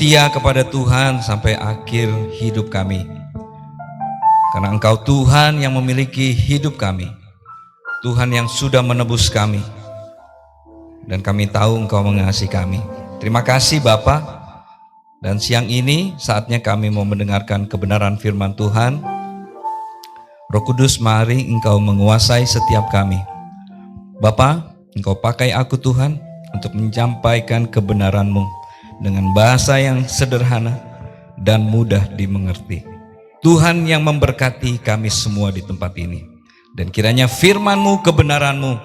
setia kepada Tuhan sampai akhir hidup kami. Karena Engkau Tuhan yang memiliki hidup kami, Tuhan yang sudah menebus kami, dan kami tahu Engkau mengasihi kami. Terima kasih Bapa. Dan siang ini saatnya kami mau mendengarkan kebenaran firman Tuhan. Roh Kudus, mari Engkau menguasai setiap kami. Bapa, Engkau pakai aku Tuhan untuk menyampaikan kebenaran-Mu dengan bahasa yang sederhana dan mudah dimengerti. Tuhan yang memberkati kami semua di tempat ini. Dan kiranya firman-Mu, kebenaran-Mu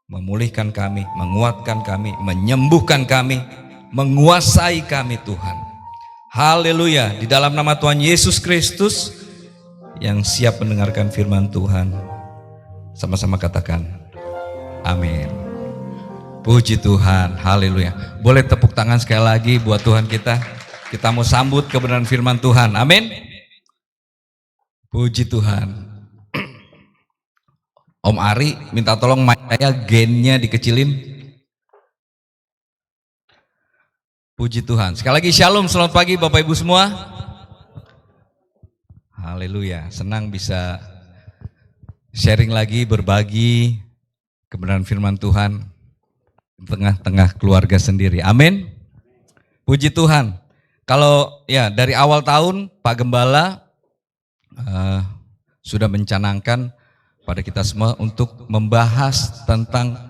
memulihkan kami, menguatkan kami, menyembuhkan kami, menguasai kami Tuhan. Haleluya. Di dalam nama Tuhan Yesus Kristus yang siap mendengarkan firman Tuhan, sama-sama katakan amin. Puji Tuhan, haleluya. Boleh tepuk tangan sekali lagi buat Tuhan kita. Kita mau sambut kebenaran firman Tuhan, amin. Puji Tuhan. Om Ari minta tolong mic saya gainnya dikecilin. Puji Tuhan. Sekali lagi shalom, selamat pagi Bapak Ibu semua. Haleluya, senang bisa sharing lagi, berbagi kebenaran firman Tuhan di tengah-tengah keluarga sendiri. Amin. Puji Tuhan. Kalau ya dari awal tahun Pak Gembala sudah mencanangkan pada kita semua untuk membahas tentang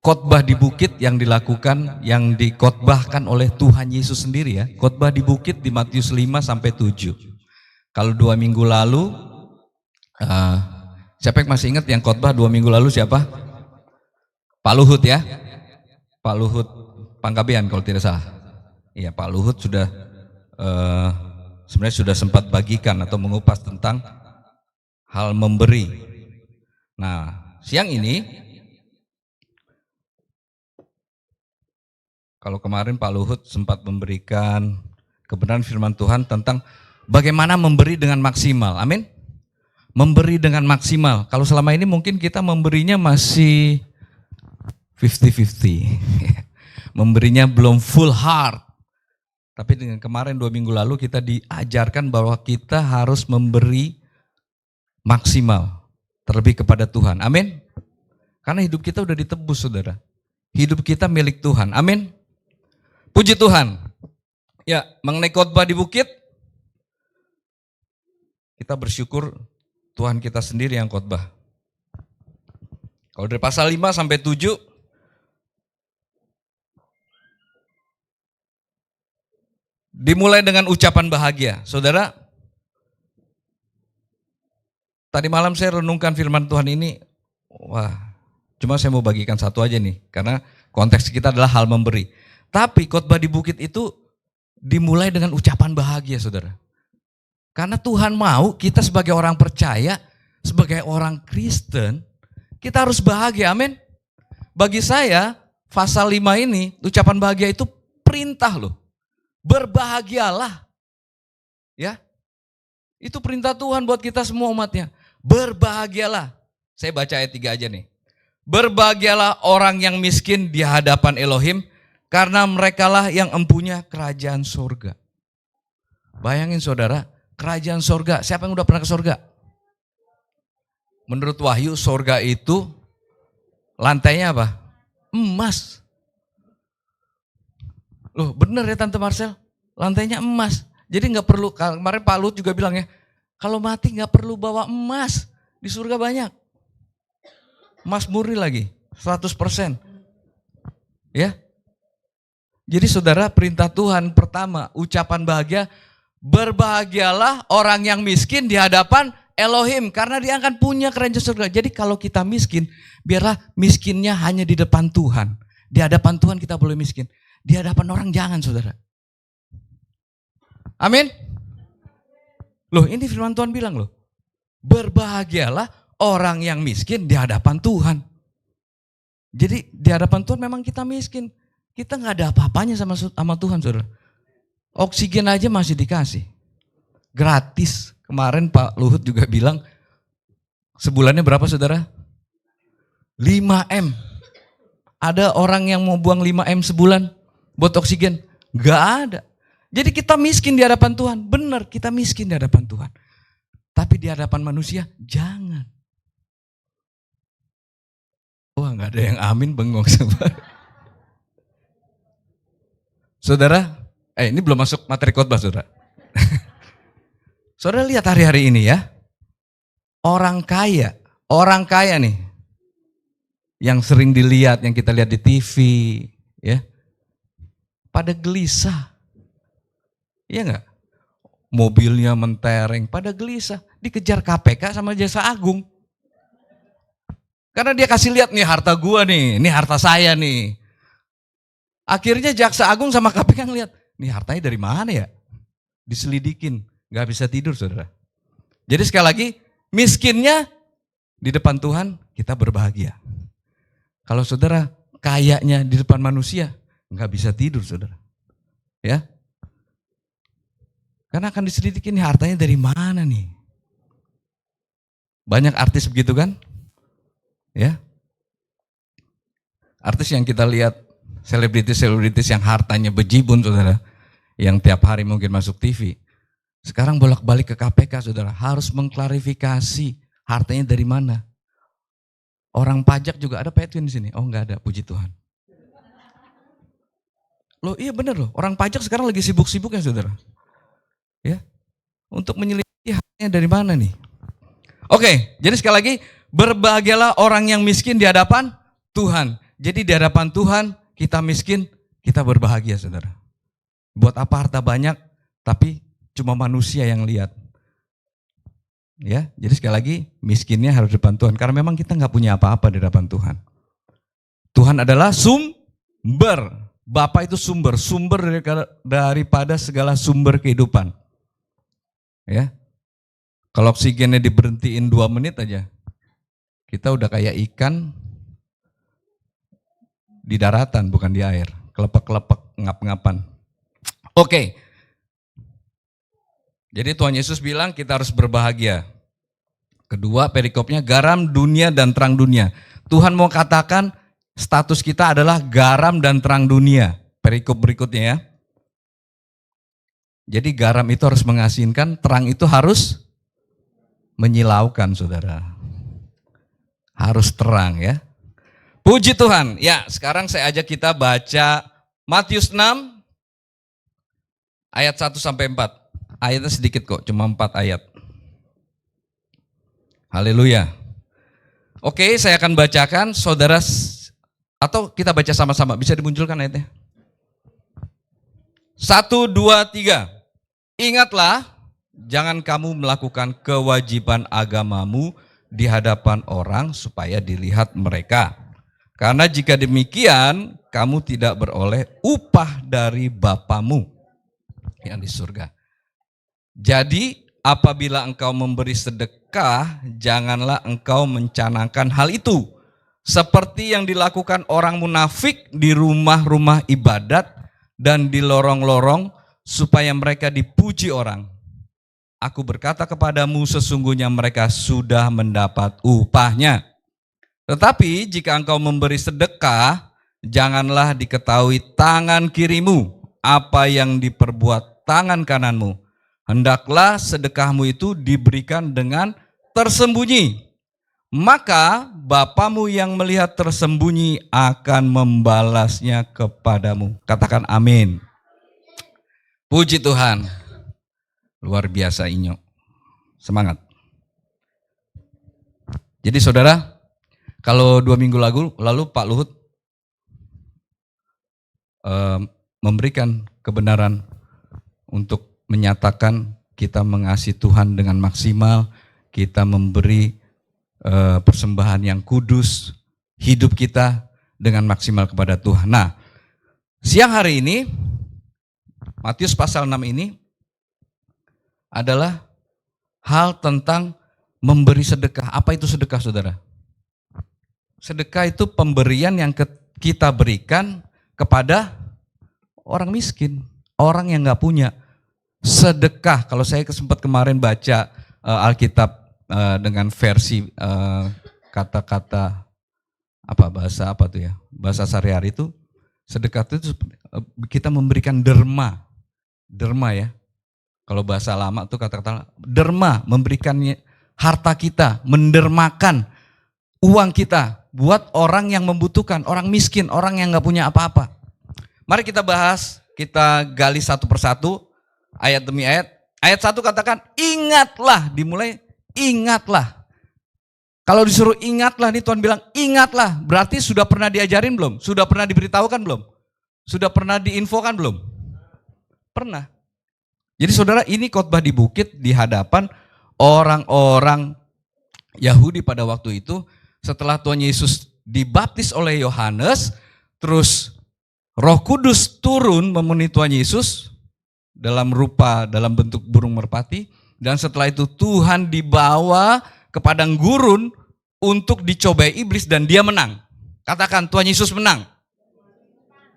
khotbah di bukit yang dilakukan, yang dikhotbahkan oleh Tuhan Yesus sendiri ya. Khotbah di bukit di Matius 5 sampai 7. Kalau 2 minggu lalu, siapa yang masih ingat yang khotbah 2 minggu lalu siapa? Pak Luhut ya. Pak Luhut Panggabean kalau tidak salah. Iya, Pak Luhut sudah sebenarnya sudah sempat bagikan atau mengupas tentang hal memberi. Nah, siang ini, kalau kemarin Pak Luhut sempat memberikan kebenaran firman Tuhan tentang bagaimana memberi dengan maksimal. Amin. Memberi dengan maksimal. Kalau selama ini mungkin kita memberinya masih 50-50. Memberinya belum full heart. Tapi dengan kemarin 2 minggu lalu kita diajarkan bahwa kita harus memberi maksimal. Terlebih kepada Tuhan. Amin. Karena hidup kita udah ditebus saudara. Hidup kita milik Tuhan. Amin. Puji Tuhan. Ya, mengenai khotbah di bukit, kita bersyukur Tuhan kita sendiri yang khotbah. Kalau dari pasal 5 sampai 7, dimulai dengan ucapan bahagia. Saudara, tadi malam saya renungkan firman Tuhan ini, wah, cuma saya mau bagikan satu aja nih, karena konteks kita adalah hal memberi. Tapi khotbah di bukit itu dimulai dengan ucapan bahagia, saudara. Karena Tuhan mau kita sebagai orang percaya, sebagai orang Kristen, kita harus bahagia, amin. Bagi saya, pasal 5 ini, ucapan bahagia itu perintah loh. Berbahagialah. Ya. Itu perintah Tuhan buat kita semua umatnya. Berbahagialah. Saya baca ayat 3 aja nih. Berbahagialah orang yang miskin di hadapan Elohim, karena merekalah yang empunya kerajaan sorga. Bayangin saudara, kerajaan sorga. Siapa yang udah pernah ke sorga? Menurut Wahyu, sorga itu lantainya apa? Emas. Loh bener ya Tante Marcel? Lantainya emas. Jadi gak perlu, kemarin Pak Lut juga bilang ya, kalau mati gak perlu bawa emas. Di surga banyak. Emas murni lagi, 100%. Ya. Jadi saudara, perintah Tuhan pertama, ucapan bahagia, berbahagialah orang yang miskin di hadapan Elohim, karena dia akan punya kerajaan surga. Jadi kalau kita miskin, biarlah miskinnya hanya di depan Tuhan. Di hadapan Tuhan kita boleh miskin. Di hadapan orang jangan saudara. Amin. Loh ini firman Tuhan bilang loh. Berbahagialah orang yang miskin di hadapan Tuhan. Jadi di hadapan Tuhan memang kita miskin. Kita gak ada apa-apanya sama Tuhan saudara. Oksigen aja masih dikasih. Gratis. Kemarin Pak Luhut juga bilang, sebulannya berapa saudara? 5M. Ada orang yang mau buang 5M sebulan buat oksigen. Gak ada. Jadi kita miskin di hadapan Tuhan. Benar, kita miskin di hadapan Tuhan. Tapi di hadapan manusia, jangan. Wah, gak ada yang amin, bengong. Saudara, ini belum masuk materi khotbah, saudara. Saudara lihat hari-hari ini ya. Orang kaya nih. Yang sering dilihat, yang kita lihat di TV, ya. Pada gelisah. Iya enggak? Mobilnya mentereng, pada gelisah. Dikejar KPK sama Jaksa Agung. Karena dia kasih lihat nih harta gua nih, ini harta saya nih. Akhirnya Jaksa Agung sama KPK ngeliat, nih hartanya dari mana ya? Diselidikin, gak bisa tidur saudara. Jadi sekali lagi, miskinnya di depan Tuhan kita berbahagia. Kalau saudara kayaknya di depan manusia, gak bisa tidur saudara. Ya, karena akan diselidikin nih hartanya dari mana nih. Banyak artis begitu kan? Ya, artis yang kita lihat, selebritis yang hartanya bejibun saudara, yang tiap hari mungkin masuk TV, sekarang bolak-balik ke KPK saudara, harus mengklarifikasi hartanya dari mana. Orang pajak juga ada Pak Edwin di sini, oh enggak ada, puji Tuhan. Loh iya benar loh, orang pajak sekarang lagi sibuk-sibuknya saudara, ya, untuk menyelidiki hartanya dari mana nih. Oke, jadi sekali lagi, berbahagialah orang yang miskin di hadapan Tuhan. Jadi di hadapan Tuhan kita miskin, kita berbahagia saudara. Buat apa harta banyak, tapi cuma manusia yang lihat. Ya, jadi sekali lagi miskinnya harus di depan Tuhan. Karena memang kita nggak punya apa-apa di hadapan Tuhan. Tuhan adalah sumber. Bapa itu sumber daripada segala sumber kehidupan. Ya, kalau oksigennya diberhentiin 2 menit aja, kita udah kayak ikan di daratan, bukan di air. Kelepek-kelepek, ngap-ngapan. Oke. Jadi Tuhan Yesus bilang kita harus berbahagia. Kedua, perikopnya garam dunia dan terang dunia. Tuhan mau katakan status kita adalah garam dan terang dunia. Perikop berikutnya ya. Jadi garam itu harus mengasinkan, terang itu harus menyilaukan saudara. Harus terang ya. Puji Tuhan. Ya, sekarang saya ajak kita baca Matius 6 ayat 1 sampai 4. Ayatnya sedikit kok, cuma 4 ayat. Haleluya. Oke, saya akan bacakan saudara, atau kita baca sama-sama, bisa dimunculkan ayatnya. 1, 2, 3. Ingatlah, jangan kamu melakukan kewajiban agamamu di hadapan orang supaya dilihat mereka. Karena jika demikian, kamu tidak beroleh upah dari Bapamu yang di surga. Jadi, apabila engkau memberi sedekah, janganlah engkau mencanangkan hal itu. Seperti yang dilakukan orang munafik di rumah-rumah ibadat dan di lorong-lorong supaya mereka dipuji orang. Aku berkata kepadamu, sesungguhnya mereka sudah mendapat upahnya. Tetapi jika engkau memberi sedekah, janganlah diketahui tangan kirimu apa yang diperbuat tangan kananmu. Hendaklah sedekahmu itu diberikan dengan tersembunyi. Maka Bapamu yang melihat tersembunyi akan membalasnya kepadamu. Katakan amin. Puji Tuhan. Luar biasa Inyo. Semangat. Jadi saudara, kalau 2 minggu lalu Pak Luhut memberikan kebenaran untuk menyatakan kita mengasihi Tuhan dengan maksimal, kita memberi persembahan yang kudus, hidup kita dengan maksimal kepada Tuhan. Nah, siang hari ini, Matius pasal 6 ini adalah hal tentang memberi sedekah. Apa itu sedekah saudara? Sedekah itu pemberian yang kita berikan kepada orang miskin, orang yang gak punya. Sedekah, kalau saya sempat kemarin baca Alkitab dengan versi kata-kata bahasa sehari-hari itu, Sedekah itu kita memberikan derma. Derma ya. Kalau bahasa lama tuh kata-kata derma, memberikan harta kita, mendermakan uang kita buat orang yang membutuhkan, orang miskin, orang yang nggak punya apa-apa. Mari kita bahas, kita gali satu persatu, ayat demi ayat. Ayat 1 katakan, ingatlah, dimulai ingatlah. Kalau disuruh ingatlah, nih Tuhan bilang ingatlah, berarti sudah pernah diajarin belum? Sudah pernah diberitahukan belum? Sudah pernah diinfokan belum? Pernah. Jadi saudara, ini khotbah di bukit di hadapan orang-orang Yahudi pada waktu itu. Setelah Tuhan Yesus dibaptis oleh Yohanes, terus Roh Kudus turun memenuhi Tuhan Yesus dalam bentuk burung merpati. Dan setelah itu Tuhan dibawa ke padang gurun untuk dicobai iblis dan dia menang. Katakan, Tuhan Yesus menang.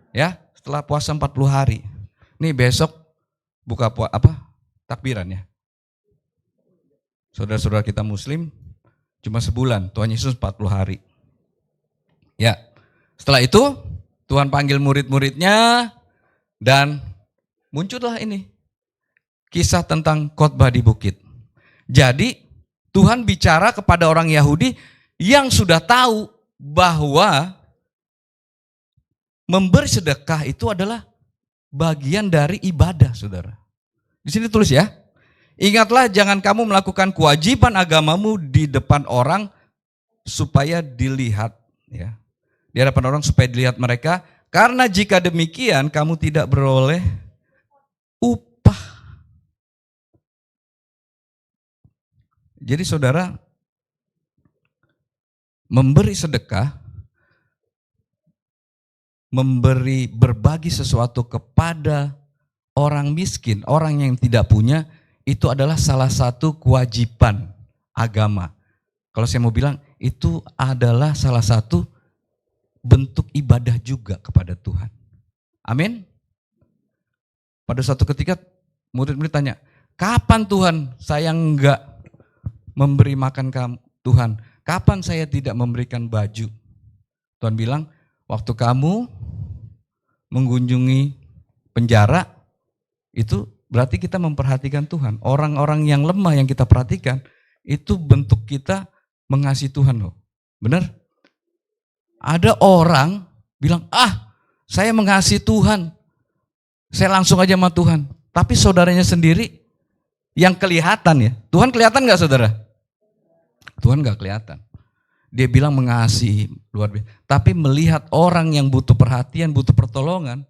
Ya, setelah puasa 40 hari. Nih besok buka takbiran ya. Saudara-saudara kita muslim cuma sebulan, Tuhan Yesus 40 hari. Ya, setelah itu Tuhan panggil murid-muridnya dan muncullah ini kisah tentang khotbah di bukit. Jadi Tuhan bicara kepada orang Yahudi yang sudah tahu bahwa memberi sedekah itu adalah bagian dari ibadah, saudara. Di sini tulis ya, ingatlah jangan kamu melakukan kewajiban agamamu di depan orang supaya dilihat, ya, di hadapan orang supaya dilihat mereka. Karena jika demikian kamu tidak beroleh upah. Jadi saudara, memberi sedekah, berbagi sesuatu kepada orang miskin, orang yang tidak punya, itu adalah salah satu kewajiban agama. Kalau saya mau bilang, itu adalah salah satu bentuk ibadah juga kepada Tuhan. Amin. Pada suatu ketika murid-murid tanya, kapan Tuhan saya enggak memberi makan kamu? Tuhan, kapan saya tidak memberikan baju? Tuhan bilang, waktu kamu mengunjungi penjara, itu berarti kita memperhatikan Tuhan. Orang-orang yang lemah yang kita perhatikan, itu bentuk kita mengasihi Tuhan loh. Benar? Ada orang bilang, saya mengasihi Tuhan, saya langsung aja sama Tuhan. Tapi saudaranya sendiri yang kelihatan ya. Tuhan kelihatan gak saudara? Tuhan gak kelihatan. Dia bilang mengasihi luar biasa. Tapi melihat orang yang butuh perhatian, butuh pertolongan,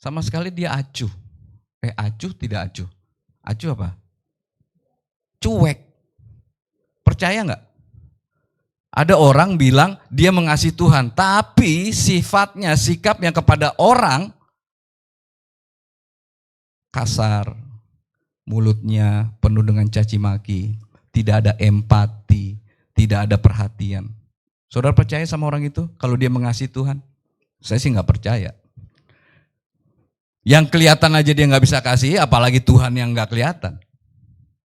sama sekali dia acuh. Acuh tidak acuh. Acuh apa? Cuek. Percaya gak? Ada orang bilang dia mengasihi Tuhan, tapi sifatnya, sikapnya kepada orang kasar, mulutnya penuh dengan caci maki, tidak ada empati, tidak ada perhatian. Saudara percaya sama orang itu kalau dia mengasihi Tuhan? Saya sih nggak percaya. Yang kelihatan aja dia nggak bisa kasih, apalagi Tuhan yang nggak kelihatan.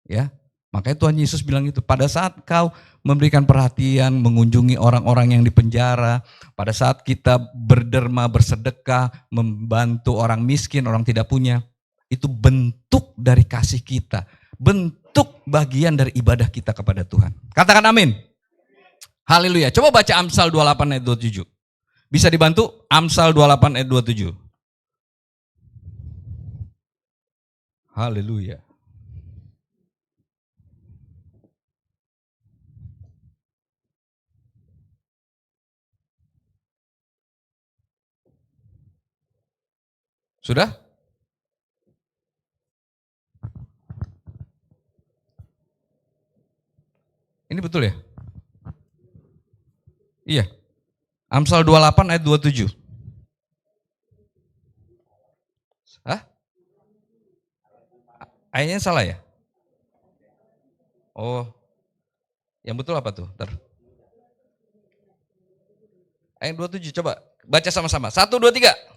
Ya, makanya Tuhan Yesus bilang itu. Pada saat kau memberikan perhatian, mengunjungi orang-orang yang di penjara, pada saat kita berderma, bersedekah, membantu orang miskin, orang tidak punya, itu bentuk dari kasih kita, bentuk bagian dari ibadah kita kepada Tuhan. Katakan amin. Haleluya. Coba baca Amsal 28 ayat 27. Bisa dibantu? Amsal 28 ayat 27. Haleluya. Sudah? Ini betul ya? Iya. Amsal 28 ayat 27. Hah? Ayatnya salah ya? Oh. Yang betul apa tuh? Ntar. Ayat 27 coba baca sama-sama. 1, 2, 3.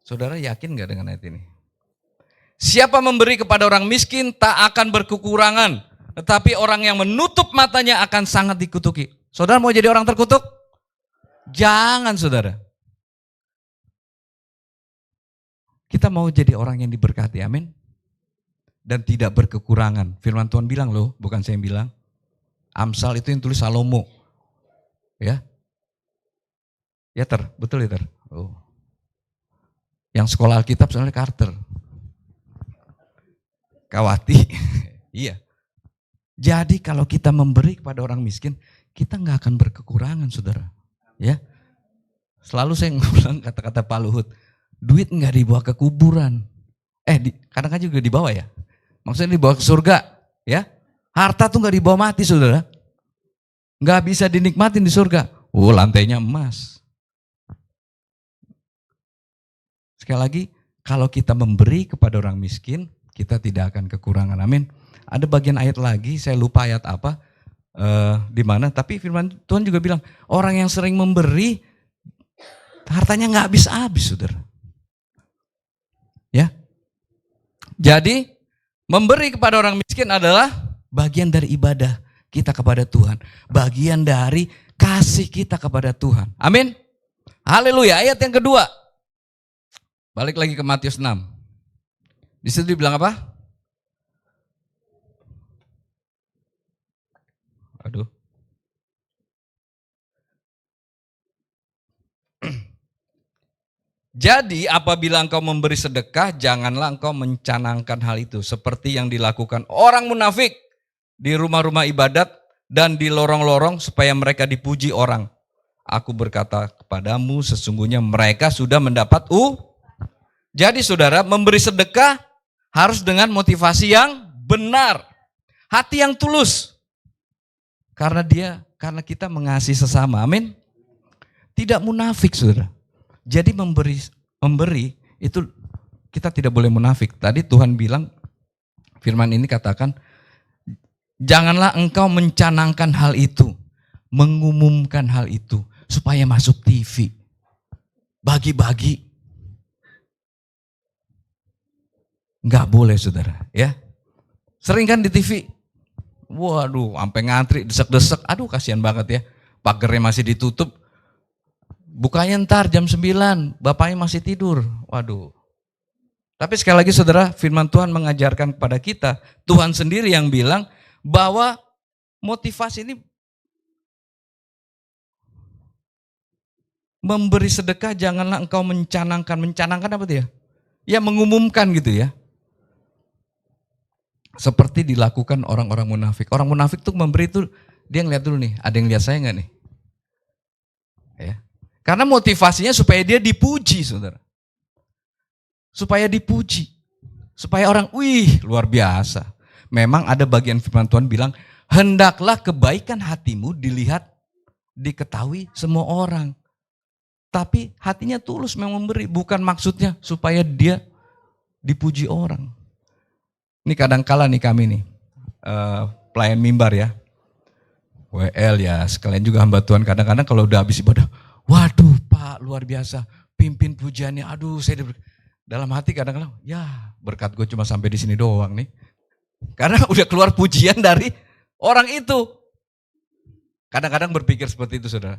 Saudara yakin gak dengan ayat ini? Siapa memberi kepada orang miskin tak akan berkekurangan. Tetapi orang yang menutup matanya akan sangat dikutuki. Saudara mau jadi orang terkutuk? Jangan saudara. Kita mau jadi orang yang diberkati, amin. Dan tidak berkekurangan. Firman Tuhan bilang loh, bukan saya yang bilang. Amsal itu yang tulis Salomo. Ya. Ya betul ya Oh. Yang sekolah Alkitab soalnya Carter. Kawati. Iya. Jadi kalau kita memberi kepada orang miskin, kita nggak akan berkekurangan, saudara. Ya. Selalu saya ngulang kata-kata Pak Luhut, duit nggak dibawa ke kuburan. Kadang-kadang juga dibawa ya. Maksudnya dibawa ke surga, ya. Harta tuh nggak dibawa mati, saudara. Nggak bisa dinikmatin di surga. Lantainya emas. Sekali lagi, kalau kita memberi kepada orang miskin, kita tidak akan kekurangan. Amin. Ada bagian ayat lagi, saya lupa ayat apa, di mana. Tapi firman Tuhan juga bilang, orang yang sering memberi, hartanya nggak habis-habis, saudara. Ya. Jadi, memberi kepada orang miskin adalah bagian dari ibadah kita kepada Tuhan. Bagian dari kasih kita kepada Tuhan. Amin. Haleluya. Ayat yang kedua. Balik lagi ke Matius 6. Di situ dibilang apa? Aduh. Jadi apabila engkau memberi sedekah, janganlah engkau mencanangkan hal itu. Seperti yang dilakukan orang munafik di rumah-rumah ibadat dan di lorong-lorong supaya mereka dipuji orang. Aku berkata kepadamu, sesungguhnya mereka sudah mendapat Jadi saudara, memberi sedekah harus dengan motivasi yang benar. Hati yang tulus. Karena kita mengasihi sesama, amin. Tidak munafik, saudara. Jadi memberi itu kita tidak boleh munafik. Tadi Tuhan bilang, firman ini katakan, janganlah engkau mencanangkan hal itu, mengumumkan hal itu, supaya masuk TV, bagi-bagi. Enggak boleh, saudara. Ya, sering kan di TV. Waduh, sampai ngantri, desek-desek. Aduh, kasihan banget ya. Pagernya masih ditutup. Bukanya ntar jam 9, bapaknya masih tidur. Waduh. Tapi sekali lagi saudara, firman Tuhan mengajarkan kepada kita, Tuhan sendiri yang bilang bahwa motivasi ini memberi sedekah janganlah engkau mencanangkan. Mencanangkan apa dia? Ya mengumumkan gitu ya. Seperti dilakukan orang-orang munafik. Orang munafik tuh memberi tuh, dia ngeliat dulu nih, ada yang lihat saya nggak nih? Ya. Karena motivasinya supaya dia dipuji, saudara. Supaya dipuji. Supaya orang, wih luar biasa. Memang ada bagian firman Tuhan bilang, hendaklah kebaikan hatimu dilihat, diketahui semua orang. Tapi hatinya tulus memang memberi, bukan maksudnya supaya dia dipuji orang. Ini kadang-kala nih kami nih, pelayan mimbar ya, WL ya, sekalian juga hamba Tuhan. Kadang-kadang kalau udah habis ibadah, waduh Pak luar biasa, pimpin pujiannya, aduh saya dalam hati kadang-kadang, ya berkat gue cuma sampai di sini doang nih. Karena udah keluar pujian dari orang itu. Kadang-kadang berpikir seperti itu saudara.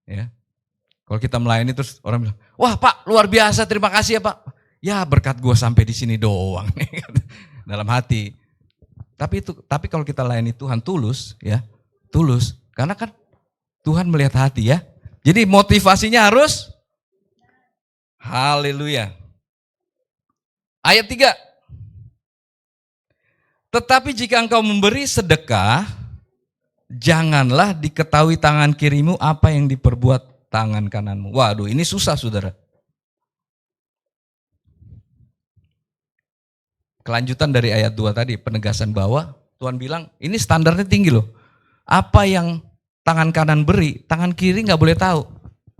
Ya. Kalau kita melayani terus orang bilang, wah Pak luar biasa, terima kasih ya Pak. Ya berkat gue sampai di sini doang nih. Dalam hati. Tapi kalau kita layani Tuhan tulus ya, tulus. Karena kan Tuhan melihat hati ya. Jadi motivasinya harus haleluya. Ayat 3. Tetapi jika engkau memberi sedekah, janganlah diketahui tangan kirimu apa yang diperbuat tangan kananmu. Waduh, ini susah saudara. Kelanjutan dari ayat 2 tadi, penegasan bahwa Tuhan bilang, ini standarnya tinggi loh. Apa yang tangan kanan beri, tangan kiri gak boleh tahu.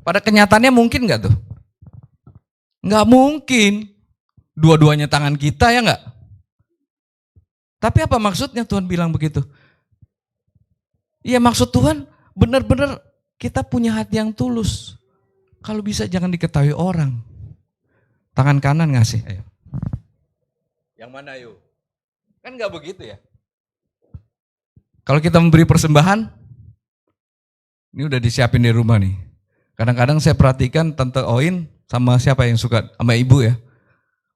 Pada kenyataannya mungkin gak tuh? Gak mungkin. Dua-duanya tangan kita ya gak? Tapi apa maksudnya Tuhan bilang begitu? Iya maksud Tuhan benar-benar kita punya hati yang tulus. Kalau bisa jangan diketahui orang. Tangan kanan ngasih. Ayo. Yang mana yuk? Kan nggak begitu ya. Kalau kita memberi persembahan, ini udah disiapin di rumah nih. Kadang-kadang saya perhatikan Tante Oin sama siapa yang suka, sama ibu ya.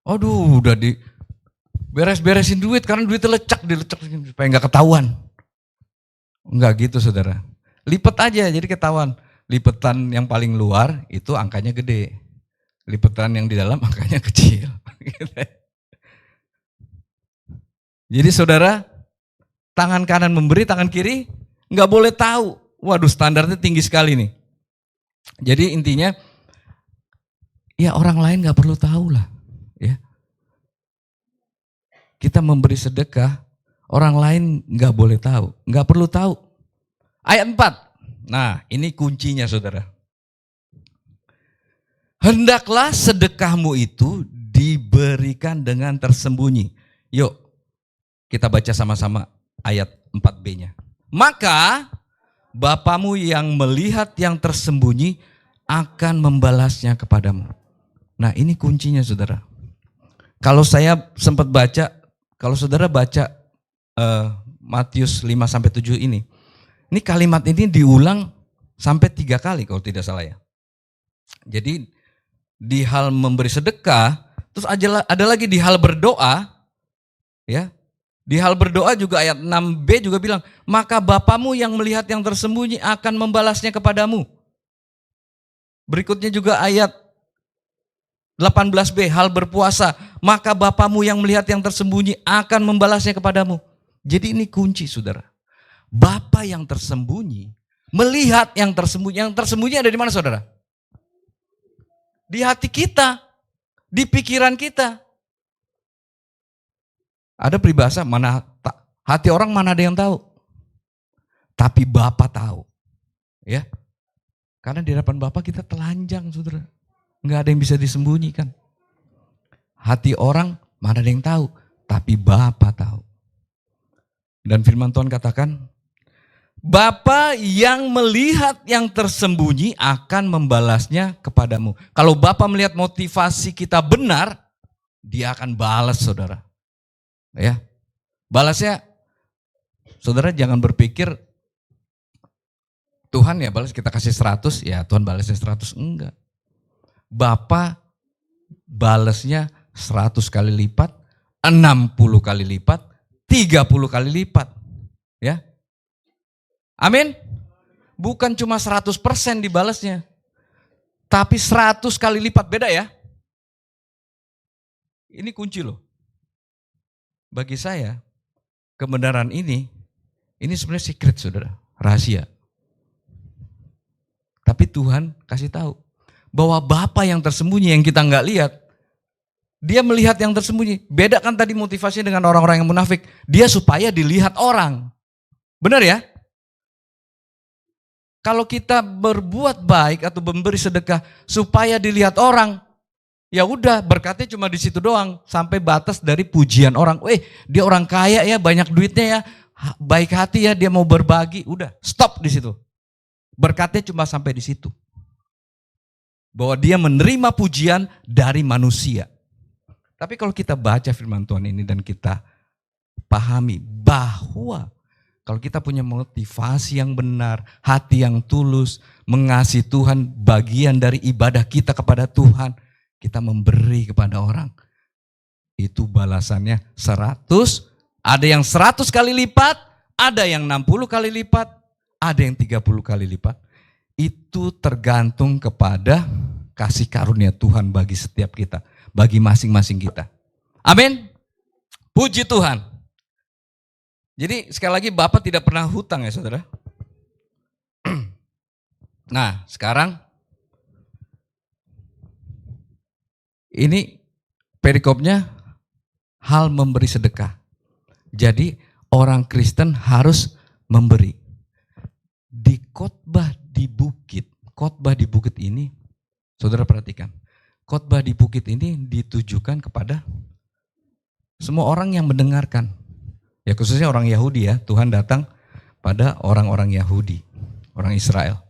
Aduh, udah di beres-beresin duit karena duitnya dilecek supaya nggak ketahuan. Enggak gitu saudara. Lipet aja jadi ketahuan. Lipetan yang paling luar itu angkanya gede. Lipetan yang di dalam angkanya kecil. Jadi saudara, tangan kanan memberi, tangan kiri nggak boleh tahu. Waduh, standarnya tinggi sekali nih. Jadi intinya, ya orang lain nggak perlu tahu lah. Ya. Kita memberi sedekah, orang lain nggak boleh tahu, nggak perlu tahu. Ayat 4, nah ini kuncinya saudara. Hendaklah sedekahmu itu diberikan dengan tersembunyi. Yuk, kita baca sama-sama ayat 4b-nya. Maka Bapamu yang melihat yang tersembunyi akan membalasnya kepadamu. Nah ini kuncinya saudara. Kalau saya sempat baca, kalau saudara baca Matius 5-7 ini kalimat ini diulang sampai 3 kali kalau tidak salah ya. Jadi di hal memberi sedekah, terus ada lagi di hal berdoa, ya. Di hal berdoa juga ayat 6b juga bilang, maka Bapamu yang melihat yang tersembunyi akan membalasnya kepadamu. Berikutnya juga ayat 18b, hal berpuasa, maka Bapamu yang melihat yang tersembunyi akan membalasnya kepadamu. Jadi ini kunci saudara. Bapa yang tersembunyi, melihat yang tersembunyi. Yang tersembunyi ada di mana saudara? Di hati kita, di pikiran kita. Ada peribahasa, hati orang mana ada yang tahu. Tapi Bapa tahu. Ya. Karena di hadapan Bapa kita telanjang saudara. Enggak ada yang bisa disembunyikan. Hati orang mana ada yang tahu. Tapi Bapa tahu. Dan firman Tuhan katakan, Bapa yang melihat yang tersembunyi akan membalasnya kepadamu. Kalau Bapa melihat motivasi kita benar, dia akan balas saudara. Ya, balasnya, saudara jangan berpikir Tuhan ya balas kita kasih 100, ya Tuhan balasnya 100, enggak. Bapa balasnya 100 kali lipat, 60 kali lipat, 30 kali lipat. Ya, amin. Bukan cuma 100% dibalasnya, tapi 100 kali lipat, beda ya. Ini kunci loh. Bagi saya, kebenaran ini sebenarnya secret saudara, rahasia. Tapi Tuhan kasih tahu bahwa Bapa yang tersembunyi yang kita nggak lihat, dia melihat yang tersembunyi. Beda kan tadi motivasinya dengan orang-orang yang munafik, dia supaya dilihat orang. Benar ya? Kalau kita berbuat baik atau memberi sedekah supaya dilihat orang, ya udah berkatnya cuma di situ doang sampai batas dari pujian orang. Dia orang kaya ya, banyak duitnya ya, baik hati ya, dia mau berbagi. Udah, stop di situ. Berkatnya cuma sampai di situ. Bahwa dia menerima pujian dari manusia. Tapi kalau kita baca firman Tuhan ini dan kita pahami bahwa kalau kita punya motivasi yang benar, hati yang tulus, mengasihi Tuhan, bagian dari ibadah kita kepada Tuhan, kita memberi kepada orang, itu balasannya 100, ada yang 100 kali lipat, ada yang 60 kali lipat, ada yang 30 kali lipat. Itu tergantung kepada kasih karunia Tuhan bagi setiap kita, bagi masing-masing kita. Amin. Puji Tuhan. Jadi sekali lagi Bapak tidak pernah hutang ya saudara. Nah sekarang ini perikopnya hal memberi sedekah. Jadi orang Kristen harus memberi. Di khotbah di bukit ini, saudara perhatikan, khotbah di bukit ini ditujukan kepada semua orang yang mendengarkan. Ya khususnya orang Yahudi ya, Tuhan datang pada orang-orang Yahudi, orang Israel.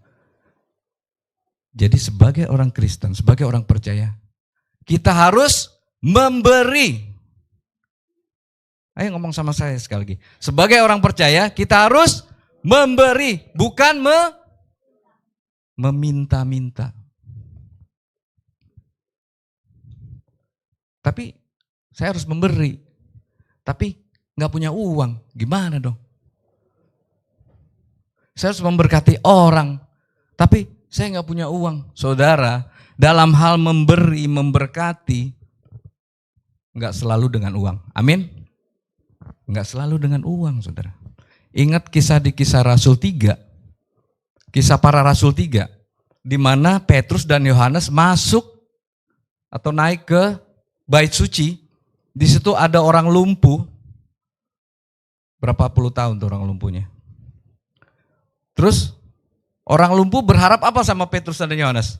Jadi sebagai orang Kristen, sebagai orang percaya, kita harus memberi. Ayo ngomong sama saya sekali lagi. Sebagai orang percaya, kita harus memberi, bukan meminta-minta. Tapi saya harus memberi. Tapi nggak punya uang, gimana dong? Saya harus memberkati orang, tapi saya nggak punya uang. Saudara, dalam hal memberi, memberkati, nggak selalu dengan uang. Amin? Nggak selalu dengan uang, saudara. Ingat kisah di Kisah Rasul 3, kisah para Rasul 3, di mana Petrus dan Yohanes masuk atau naik ke Bait Suci. Di situ ada orang lumpuh. Berapa puluh tahun tuh orang lumpuhnya. Terus orang lumpuh berharap apa sama Petrus dan Yohanes?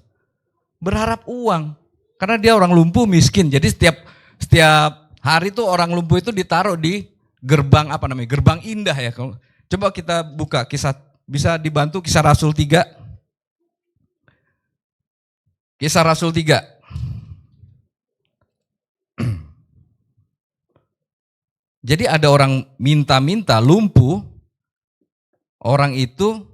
Berharap uang. Karena dia orang lumpuh miskin. Jadi setiap hari tuh orang lumpuh itu ditaruh di gerbang Gerbang Indah ya. Coba kita buka kisah, bisa dibantu Kisah Rasul 3. Kisah Rasul 3. Jadi ada orang minta-minta lumpuh, orang itu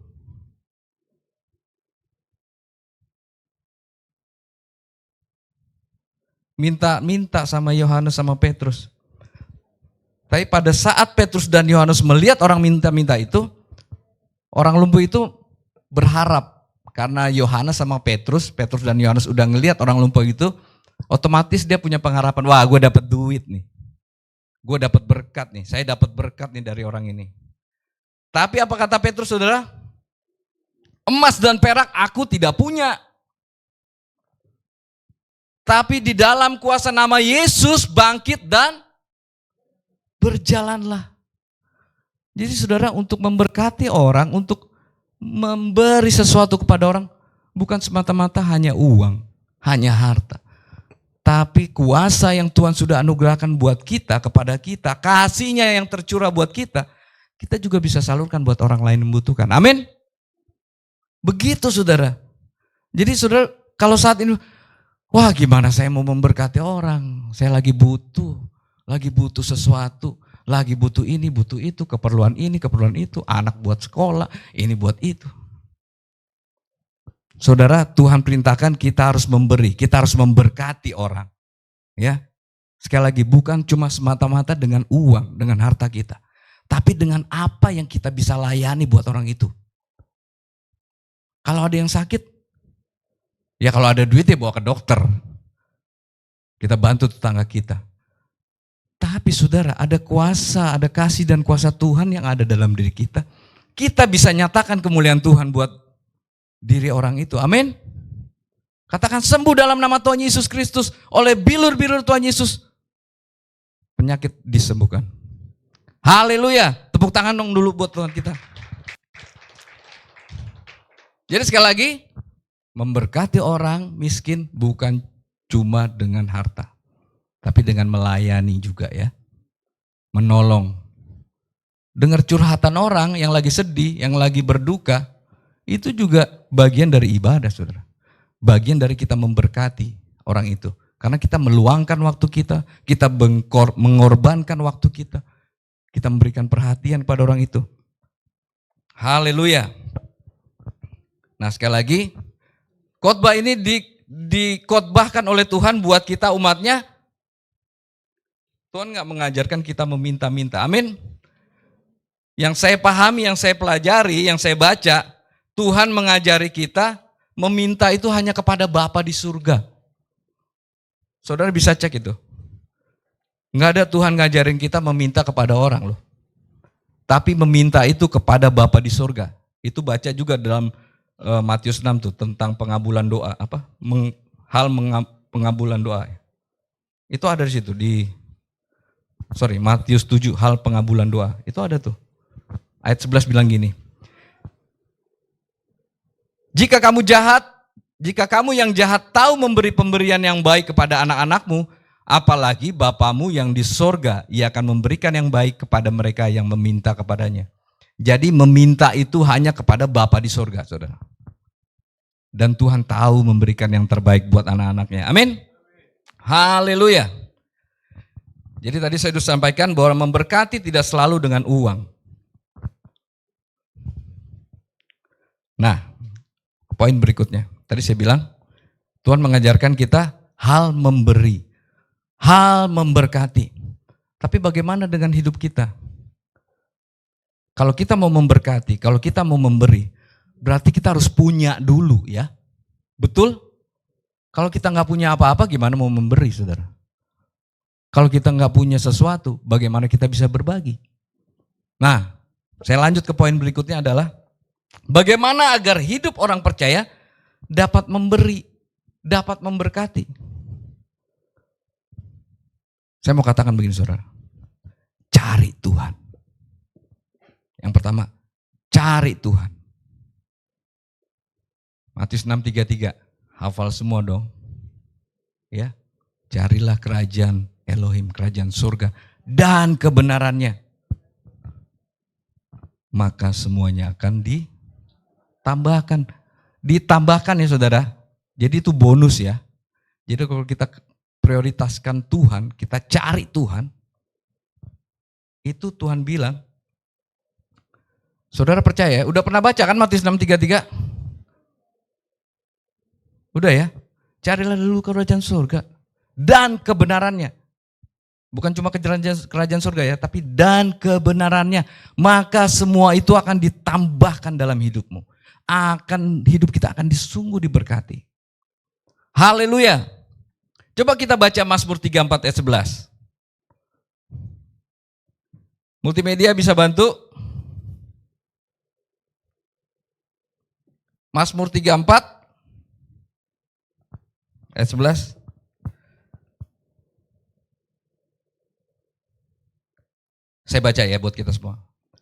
minta-minta sama Yohanes sama Petrus. Tapi pada saat Petrus dan Yohanes melihat orang minta-minta itu, orang lumpuh itu berharap. Karena Yohanes sama Petrus dan Yohanes udah ngelihat orang lumpuh itu, otomatis dia punya pengharapan, wah gue dapat duit nih. Gue dapat berkat nih, saya dapat berkat nih dari orang ini. Tapi apa kata Petrus, saudara? Emas dan perak aku tidak punya. Tapi di dalam kuasa nama Yesus bangkit dan berjalanlah. Jadi saudara, untuk memberkati orang, untuk memberi sesuatu kepada orang, bukan semata-mata hanya uang, hanya harta. Tapi kuasa yang Tuhan sudah anugerahkan buat kita, kepada kita, kasihnya yang tercurah buat kita juga bisa salurkan buat orang lain yang membutuhkan. Amin. Begitu saudara. Jadi saudara, kalau saat ini, wah gimana saya mau memberkati orang, saya lagi butuh sesuatu, lagi butuh ini, butuh itu, keperluan ini, keperluan itu, anak buat sekolah, ini buat itu. Saudara, Tuhan perintahkan kita harus memberi, kita harus memberkati orang. Ya. Sekali lagi, bukan cuma semata-mata dengan uang, dengan harta kita, tapi dengan apa yang kita bisa layani buat orang itu. Kalau ada yang sakit, ya kalau ada duit ya bawa ke dokter. Kita bantu tetangga kita. Tapi saudara, ada kuasa, ada kasih dan kuasa Tuhan yang ada dalam diri kita. Kita bisa nyatakan kemuliaan Tuhan buat diri orang itu. Amin. Katakan sembuh dalam nama Tuhan Yesus Kristus. Oleh bilur-bilur Tuhan Yesus, penyakit disembuhkan. Haleluya. Tepuk tangan dong dulu buat Tuhan kita. Jadi sekali lagi, memberkati orang miskin bukan cuma dengan harta, tapi dengan melayani juga ya. Menolong. Dengar curhatan orang yang lagi sedih, yang lagi berduka, itu juga bagian dari ibadah, saudara. Bagian dari kita memberkati orang itu. Karena kita meluangkan waktu kita mengorbankan waktu kita. Kita memberikan perhatian pada orang itu. Haleluya. Nah sekali lagi, khotbah ini dikhotbahkan oleh Tuhan buat kita umatnya. Tuhan gak mengajarkan kita meminta-minta, amin. Yang saya pahami, yang saya pelajari, yang saya baca, Tuhan mengajari kita meminta itu hanya kepada Bapa di surga. Saudara bisa cek itu. Gak ada Tuhan ngajarin kita meminta kepada orang loh. Tapi meminta itu kepada Bapa di surga. Itu baca juga dalam Matius 6 tuh tentang pengabulan doa, pengabulan doa. Itu ada di situ Matius 7 hal pengabulan doa. Itu ada tuh. Ayat 11 bilang gini. Jika kamu yang jahat tahu memberi pemberian yang baik kepada anak-anakmu, apalagi Bapamu yang di sorga, ia akan memberikan yang baik kepada mereka yang meminta kepadanya. Jadi meminta itu hanya kepada Bapa di sorga, saudara. Dan Tuhan tahu memberikan yang terbaik buat anak-anaknya. Amin. Haleluya. Jadi tadi saya sudah sampaikan bahwa memberkati tidak selalu dengan uang. Nah, poin berikutnya. Tadi saya bilang, Tuhan mengajarkan kita hal memberi, hal memberkati. Tapi bagaimana dengan hidup kita? Kalau kita mau memberkati, kalau kita mau memberi, berarti kita harus punya dulu ya. Betul? Kalau kita nggak punya apa-apa, gimana mau memberi, saudara? Kalau kita nggak punya sesuatu, bagaimana kita bisa berbagi? Nah, saya lanjut ke poin berikutnya adalah, bagaimana agar hidup orang percaya dapat memberi, dapat memberkati. Saya mau katakan begini, saudara. Cari Tuhan. Yang pertama, cari Tuhan. Matius 6:33, hafal semua dong. Ya, carilah kerajaan Elohim, kerajaan surga dan kebenarannya. Maka semuanya akan ditambahkan. Ditambahkan ya saudara. Jadi itu bonus ya. Jadi kalau kita prioritaskan Tuhan, kita cari Tuhan, itu Tuhan bilang, saudara percaya, udah pernah baca kan Matius 6:33? Udah ya, carilah dulu kerajaan surga dan kebenarannya. Bukan cuma kerajaan surga ya, tapi dan kebenarannya. Maka semua itu akan ditambahkan dalam hidupmu. Hidup kita akan sungguh diberkati. Haleluya. Coba kita baca Mazmur 34 ayat 11. Multimedia bisa bantu? Mazmur 34 ayat 11. Saya baca ya buat kita semua.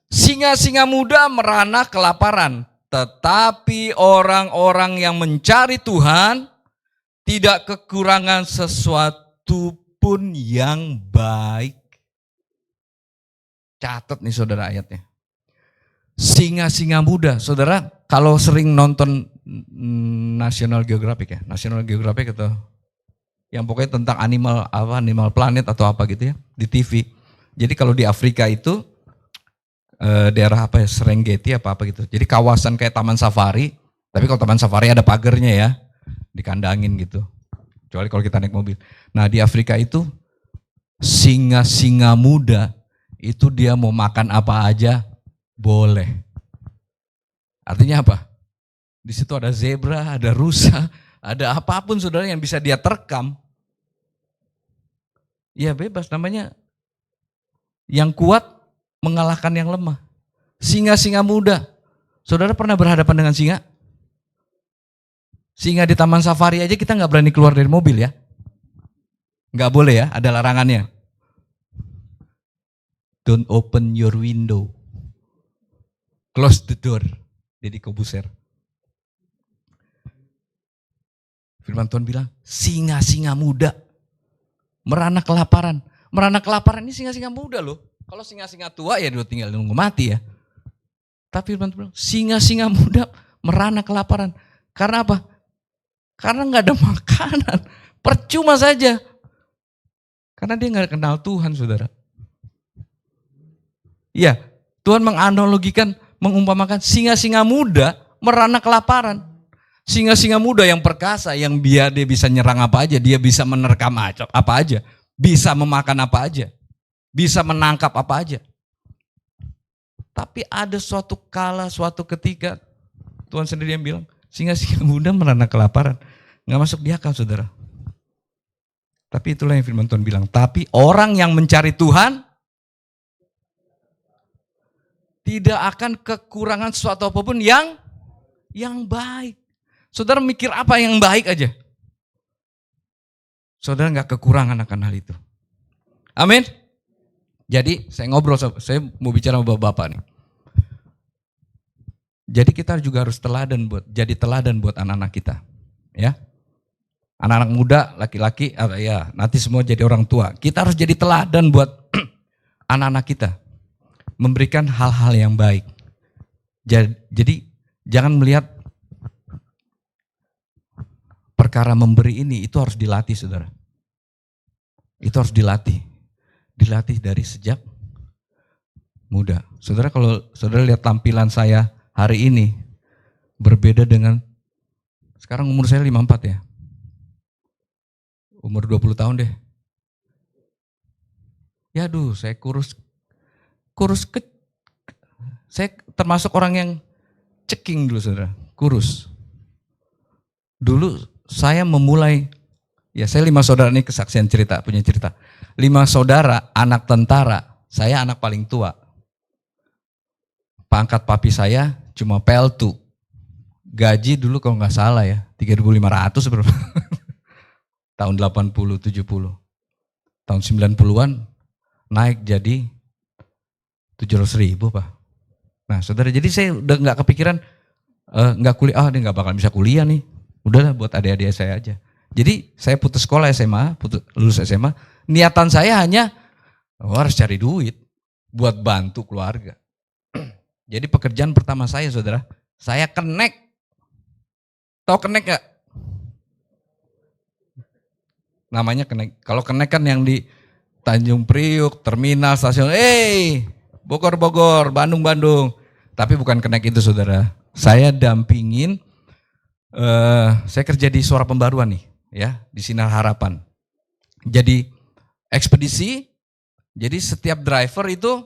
Singa-singa muda merana kelaparan, tetapi orang-orang yang mencari Tuhan tidak kekurangan sesuatu pun yang baik. Catat nih saudara ayatnya. Singa-singa muda, saudara kalau sering nonton National Geographic ya, National Geographic atau yang pokoknya tentang animal planet atau apa gitu ya di TV. Jadi kalau di Afrika itu daerah apa ya, Serengeti apa gitu. Jadi kawasan kayak taman safari, tapi kalau taman safari ada pagernya ya, dikandangin gitu. Kecuali kalau kita naik mobil. Nah di Afrika itu singa-singa muda itu dia mau makan apa aja boleh. Artinya apa? Di situ ada zebra, ada rusa, ada apapun saudara yang bisa dia terkam. Ya bebas, namanya yang kuat mengalahkan yang lemah. Singa-singa muda. Saudara pernah berhadapan dengan singa? Singa di taman safari aja kita nggak berani keluar dari mobil ya. Nggak boleh ya, ada larangannya. Don't open your window. Close the door. Jadi Kobuser. Firman Tuhan bilang, singa-singa muda merana kelaparan. Merana kelaparan ini singa-singa muda loh. Kalau singa-singa tua ya dia tinggal nunggu mati ya. Tapi Firman Tuhan bilang, singa-singa muda merana kelaparan. Karena apa? Karena nggak ada makanan. Percuma saja. Karena dia nggak kenal Tuhan, saudara. Iya, Tuhan menganalogikan, mengumpamakan singa-singa muda merana kelaparan. Singa-singa muda yang perkasa, yang dia bisa nyerang apa aja, dia bisa menerkam apa aja, bisa memakan apa aja, bisa menangkap apa aja. Tapi ada suatu kala, suatu ketika, Tuhan sendiri yang bilang, singa-singa muda merana kelaparan. Nggak masuk di akal, saudara. Tapi itulah yang firman Tuhan bilang. Tapi orang yang mencari Tuhan tidak akan kekurangan sesuatu apapun yang baik. Saudara mikir apa yang baik aja. Saudara nggak kekurangan akan hal itu. Amin. Jadi saya ngobrol, saya mau bicara sama bapak nih. Jadi kita juga harus jadi teladan buat anak-anak kita, ya. Anak-anak muda, laki-laki, ya nanti semua jadi orang tua. Kita harus jadi teladan buat anak-anak kita, memberikan hal-hal yang baik. Jadi jangan melihat perkara memberi ini itu harus dilatih, saudara. Itu harus dilatih. dilatih dari sejak muda. Saudara, kalau saudara lihat tampilan saya hari ini, berbeda dengan sekarang umur saya 54 ya. Umur 20 tahun deh. Ya aduh, saya saya termasuk orang yang ceking dulu saudara, kurus. Dulu saya memulai, ya saya 5 saudara, ini kesaksian cerita, punya cerita. 5 saudara, anak tentara, saya anak paling tua. Pangkat papi saya cuma peltu. Gaji dulu kalau nggak salah ya, 3.500 berapa? Tahun 80, 70. Tahun 90-an naik jadi 700.000 Pak. Nah saudara, jadi saya udah nggak kepikiran, nggak kuliah, dia nggak bakal bisa kuliah nih. Udahlah buat adik-adik saya aja. Jadi saya putus sekolah SMA, lulus SMA, niatan saya hanya harus cari duit buat bantu keluarga. Jadi pekerjaan pertama saya saudara, saya kenek. Tahu kenek gak? Namanya kenek. Kalau kenek kan yang di Tanjung Priuk, terminal, stasiun, Bogor, Bandung. Tapi bukan kenek itu saudara. Saya dampingin, saya kerja di Suara Pembaruan nih, ya, di Sinar Harapan. Jadi ekspedisi, jadi setiap driver itu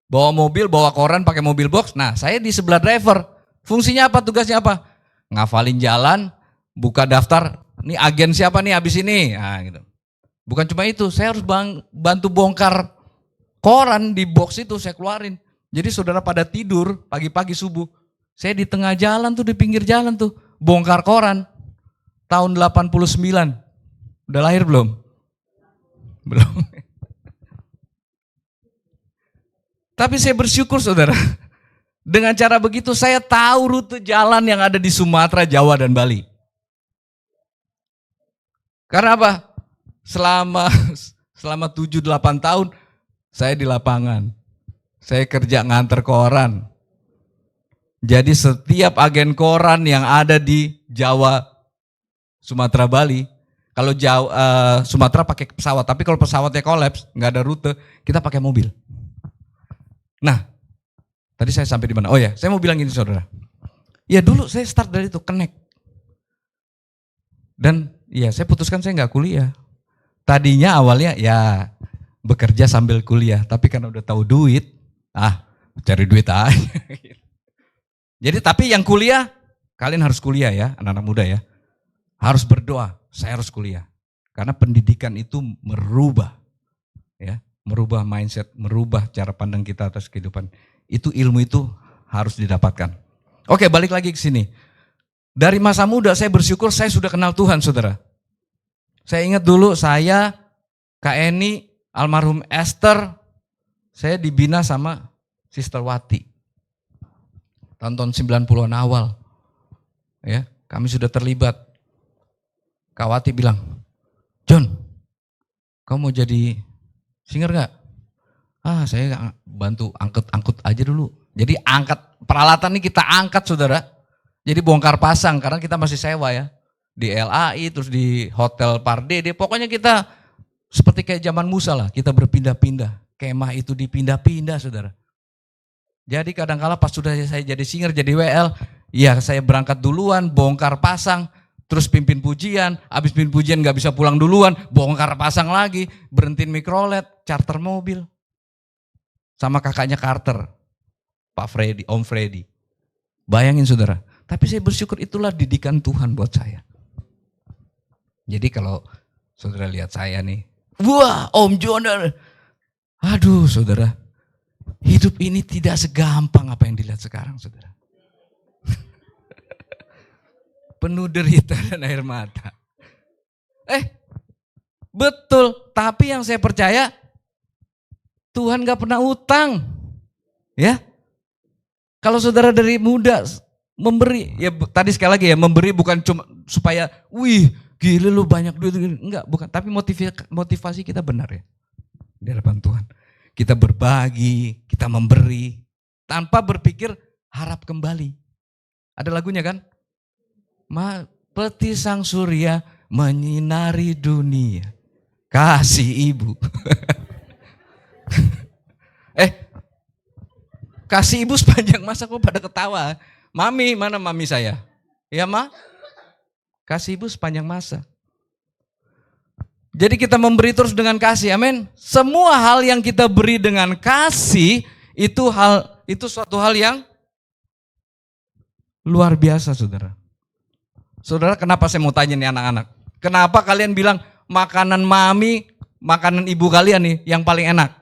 bawa mobil, bawa koran, pakai mobil box. Nah saya di sebelah driver. Fungsinya apa, tugasnya apa? Ngafalin jalan, buka daftar, nih agen siapa nih abis ini. Nah gitu. Bukan cuma itu, saya harus bantu bongkar koran di box itu, saya keluarin. Jadi saudara pada tidur pagi-pagi subuh, saya di tengah jalan tuh, di pinggir jalan tuh, bongkar koran. Tahun 89, udah lahir belum? Belum. Tapi saya bersyukur saudara, dengan cara begitu saya tahu rute jalan yang ada di Sumatera, Jawa, dan Bali. Karena apa? Selama 7-8 tahun saya di lapangan. Saya kerja nganter koran. Jadi setiap agen koran yang ada di Jawa, Sumatera, Bali, kalau Sumatera pakai pesawat, tapi kalau pesawatnya kolaps, nggak ada rute, kita pakai mobil. Nah, tadi saya sampai di mana? Oh ya, saya mau bilang gini saudara. Ya dulu saya start dari itu, connect. Dan ya saya putuskan saya nggak kuliah. Tadinya awalnya ya bekerja sambil kuliah, tapi karena udah tahu duit, cari duit aja. Jadi tapi yang kuliah, kalian harus kuliah ya, anak-anak muda ya. Harus berdoa, saya harus kuliah. Karena pendidikan itu merubah mindset, merubah cara pandang kita atas kehidupan. Itu ilmu itu harus didapatkan. Oke, balik lagi ke sini. Dari masa muda saya bersyukur saya sudah kenal Tuhan saudara. Saya ingat dulu saya, Kak Eni, almarhum Esther, saya dibina sama Sister Wati. Tahun 90-an awal. Ya, kami sudah terlibat. Kak Wati bilang, "John, kamu mau jadi singer gak?" Saya bantu angkut aja dulu. Jadi angkat, peralatan ini kita angkat saudara. Jadi bongkar pasang, karena kita masih sewa ya. Di LAI, terus di Hotel Pardede, pokoknya kita seperti kayak zaman Musa lah, kita berpindah-pindah. Kemah itu dipindah-pindah saudara. Jadi kadang-kala pas sudah saya jadi singer, jadi WL, ya saya berangkat duluan, bongkar pasang, terus pimpin pujian, habis pimpin pujian gak bisa pulang duluan, bongkar pasang lagi, berhentiin mikrolet, charter mobil. Sama kakaknya Carter, Pak Freddy, Om Freddy. Bayangin saudara, tapi saya bersyukur itulah didikan Tuhan buat saya. Jadi kalau saudara lihat saya nih, wah Om John, aduh saudara, hidup ini tidak segampang apa yang dilihat sekarang saudara. Penuh derita dan air mata. Betul, tapi yang saya percaya, Tuhan gak pernah utang. Ya, kalau saudara dari muda memberi, ya tadi sekali lagi ya, memberi bukan cuma supaya, wih gila lu banyak duit, enggak, bukan. Tapi motivasi kita benar ya, di hadapan Tuhan. Kita berbagi, kita memberi, tanpa berpikir harap kembali. Ada lagunya kan? Seperti sang surya menyinari dunia, kasih ibu. Kasih ibu sepanjang masa, kok pada ketawa. Mami, mana mami saya? Ya ma, kasih ibu sepanjang masa. Jadi kita memberi terus dengan kasih, amin. Semua hal yang kita beri dengan kasih itu suatu hal yang luar biasa, saudara. Saudara, kenapa saya mau tanya nih anak-anak? Kenapa kalian bilang makanan mami, makanan ibu kalian nih yang paling enak?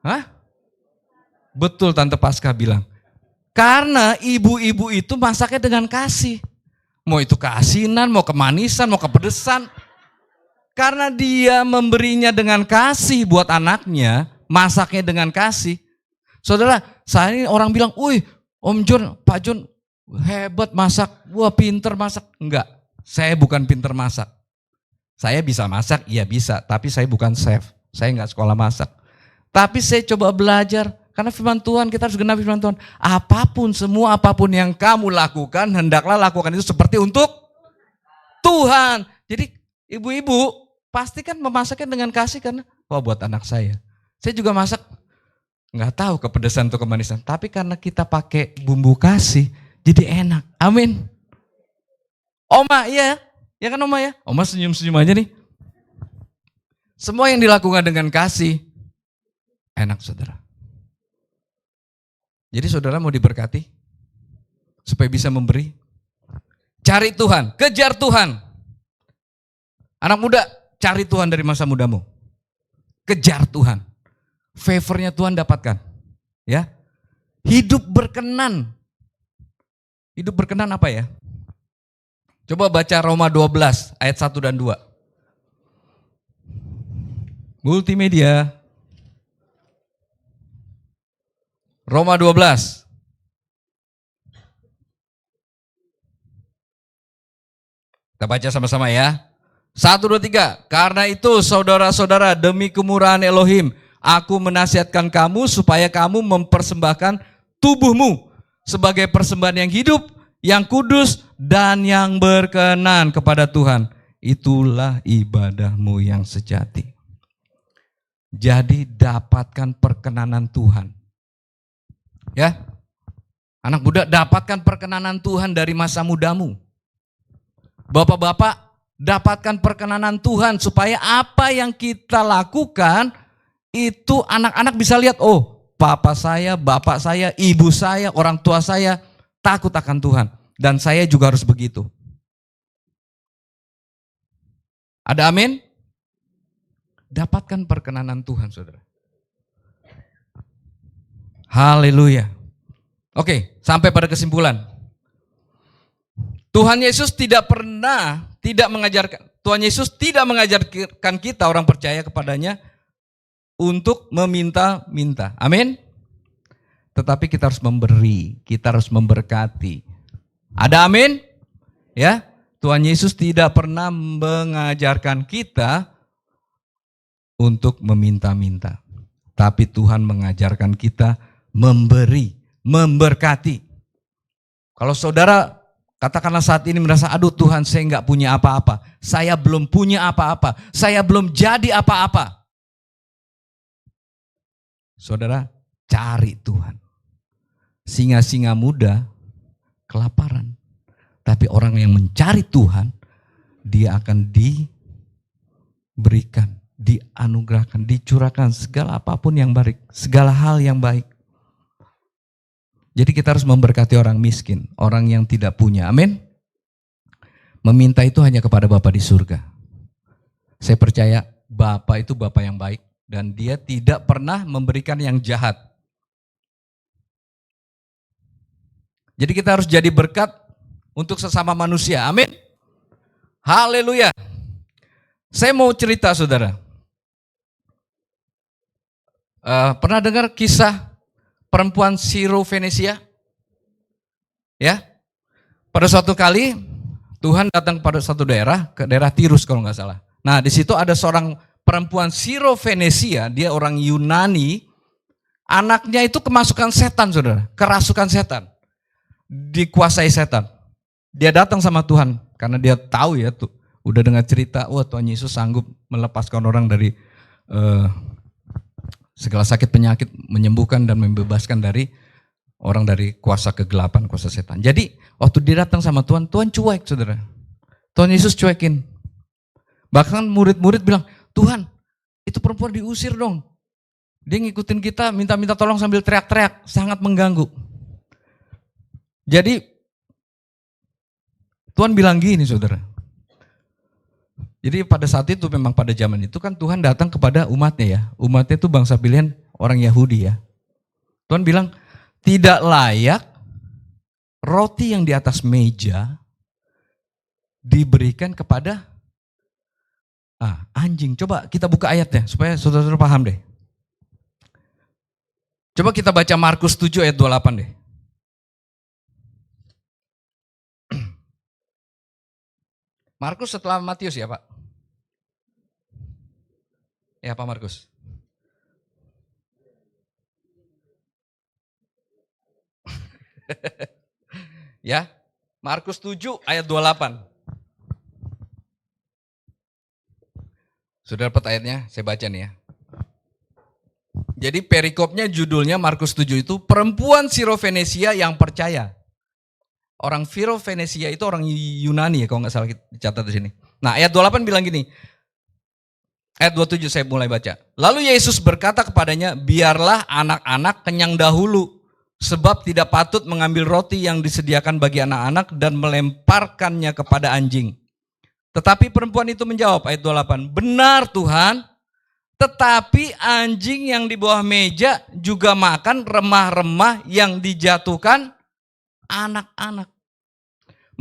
Hah? Betul, Tante Pasca bilang. Karena ibu-ibu itu masaknya dengan kasih. Mau itu keasinan, mau kemanisan, mau kepedesan. Karena dia memberinya dengan kasih buat anaknya, masaknya dengan kasih. Saudara, saya ini orang bilang, "Wih, Om John, Pak John hebat masak, wah pinter masak." Enggak, saya bukan pinter masak. Saya bisa masak, iya bisa, tapi saya bukan chef. Saya enggak sekolah masak. Tapi saya coba belajar, karena firman Tuhan, kita harus genapi firman Tuhan. Semua apapun yang kamu lakukan, hendaklah lakukan itu seperti untuk Tuhan. Jadi ibu-ibu pasti kan memasaknya dengan kasih, karena buat anak saya. Saya juga masak, nggak tahu kepedesan atau kemanisan, tapi karena kita pakai bumbu kasih, jadi enak. Amin. Oma, iya ya kan Oma ya? Oma senyum-senyum aja nih. Semua yang dilakukan dengan kasih, enak saudara. Jadi saudara mau diberkati, supaya bisa memberi, cari Tuhan, kejar Tuhan. Anak muda, cari Tuhan dari masa mudamu. Kejar Tuhan. Favornya Tuhan dapatkan. Ya. Hidup berkenan. Hidup berkenan apa ya? Coba baca Roma 12 ayat 1 dan 2. Multimedia. Roma 12. Kita baca sama-sama ya. 1, 2, 3. Karena itu saudara-saudara, demi kemurahan Elohim, aku menasihatkan kamu supaya kamu mempersembahkan tubuhmu sebagai persembahan yang hidup, yang kudus, dan yang berkenan kepada Tuhan. Itulah ibadahmu yang sejati. Jadi dapatkan perkenanan Tuhan. Ya, anak muda, dapatkan perkenanan Tuhan dari masa mudamu. Bapak-bapak, dapatkan perkenanan Tuhan supaya apa yang kita lakukan itu anak-anak bisa lihat, oh papa saya, bapak saya, ibu saya, orang tua saya takut akan Tuhan. Dan saya juga harus begitu. Ada amin? Dapatkan perkenanan Tuhan, saudara. Haleluya. Oke, sampai pada kesimpulan. Tuhan Yesus tidak mengajarkan kita orang percaya kepadanya untuk meminta-minta. Amin. Tetapi kita harus memberi, kita harus memberkati. Ada amin? Ya. Tuhan Yesus tidak pernah mengajarkan kita untuk meminta-minta. Tapi Tuhan mengajarkan kita memberi, memberkati. Kalau saudara katakanlah saat ini merasa, aduh Tuhan saya enggak punya apa-apa, saya belum punya apa-apa, saya belum jadi apa-apa. Saudara, cari Tuhan. Singa-singa muda kelaparan. Tapi orang yang mencari Tuhan, dia akan diberikan, dianugerahkan, dicurahkan segala apapun yang baik, segala hal yang baik. Jadi kita harus memberkati orang miskin, orang yang tidak punya. Amin. Meminta itu hanya kepada Bapa di surga. Saya percaya Bapa itu Bapa yang baik dan dia tidak pernah memberikan yang jahat. Jadi kita harus jadi berkat untuk sesama manusia. Amin. Haleluya. Saya mau cerita saudara. Pernah dengar kisah perempuan Siro Venesia? Ya. Pada suatu kali Tuhan datang pada satu daerah, ke daerah Tirus kalau nggak salah. Nah di situ ada seorang perempuan Siro Venesia, dia orang Yunani. Anaknya itu kemasukan setan saudara, kerasukan setan, dikuasai setan. Dia datang sama Tuhan karena dia tahu ya tuh, Udah dengar cerita, wah Tuhan Yesus sanggup melepaskan orang dari segala sakit penyakit, menyembuhkan dan membebaskan dari orang dari kuasa kegelapan, kuasa setan. Jadi waktu dia datang sama Tuhan, Tuhan cuek saudara. Tuhan Yesus cuekin. Bahkan murid-murid bilang, Tuhan itu perempuan diusir dong. Dia ngikutin kita, minta-minta tolong sambil teriak-teriak, sangat mengganggu. Jadi Tuhan bilang gini saudara. Jadi pada saat itu memang pada zaman itu kan Tuhan datang kepada umatnya ya. Umatnya itu bangsa pilihan orang Yahudi ya. Tuhan bilang, tidak layak roti yang di atas meja diberikan kepada anjing. Coba kita buka ayatnya supaya saudara-saudara paham deh. Coba kita baca Markus 7 ayat 28 deh. Markus setelah Matius ya Pak? Ya Pak Markus. Ya, Markus 7 ayat 28. Sudah dapat ayatnya? Saya baca nih ya. Jadi perikopnya judulnya Markus 7 itu perempuan Sirofenesia yang percaya. Orang Sirofenesia itu orang Yunani ya kalau nggak salah dicatat di sini. Nah ayat 28 bilang gini. Ayat 27 saya mulai baca. Lalu Yesus berkata kepadanya, biarlah anak-anak kenyang dahulu. Sebab tidak patut mengambil roti yang disediakan bagi anak-anak dan melemparkannya kepada anjing. Tetapi perempuan itu menjawab, ayat 28, benar Tuhan, tetapi anjing yang di bawah meja juga makan remah-remah yang dijatuhkan anak-anak.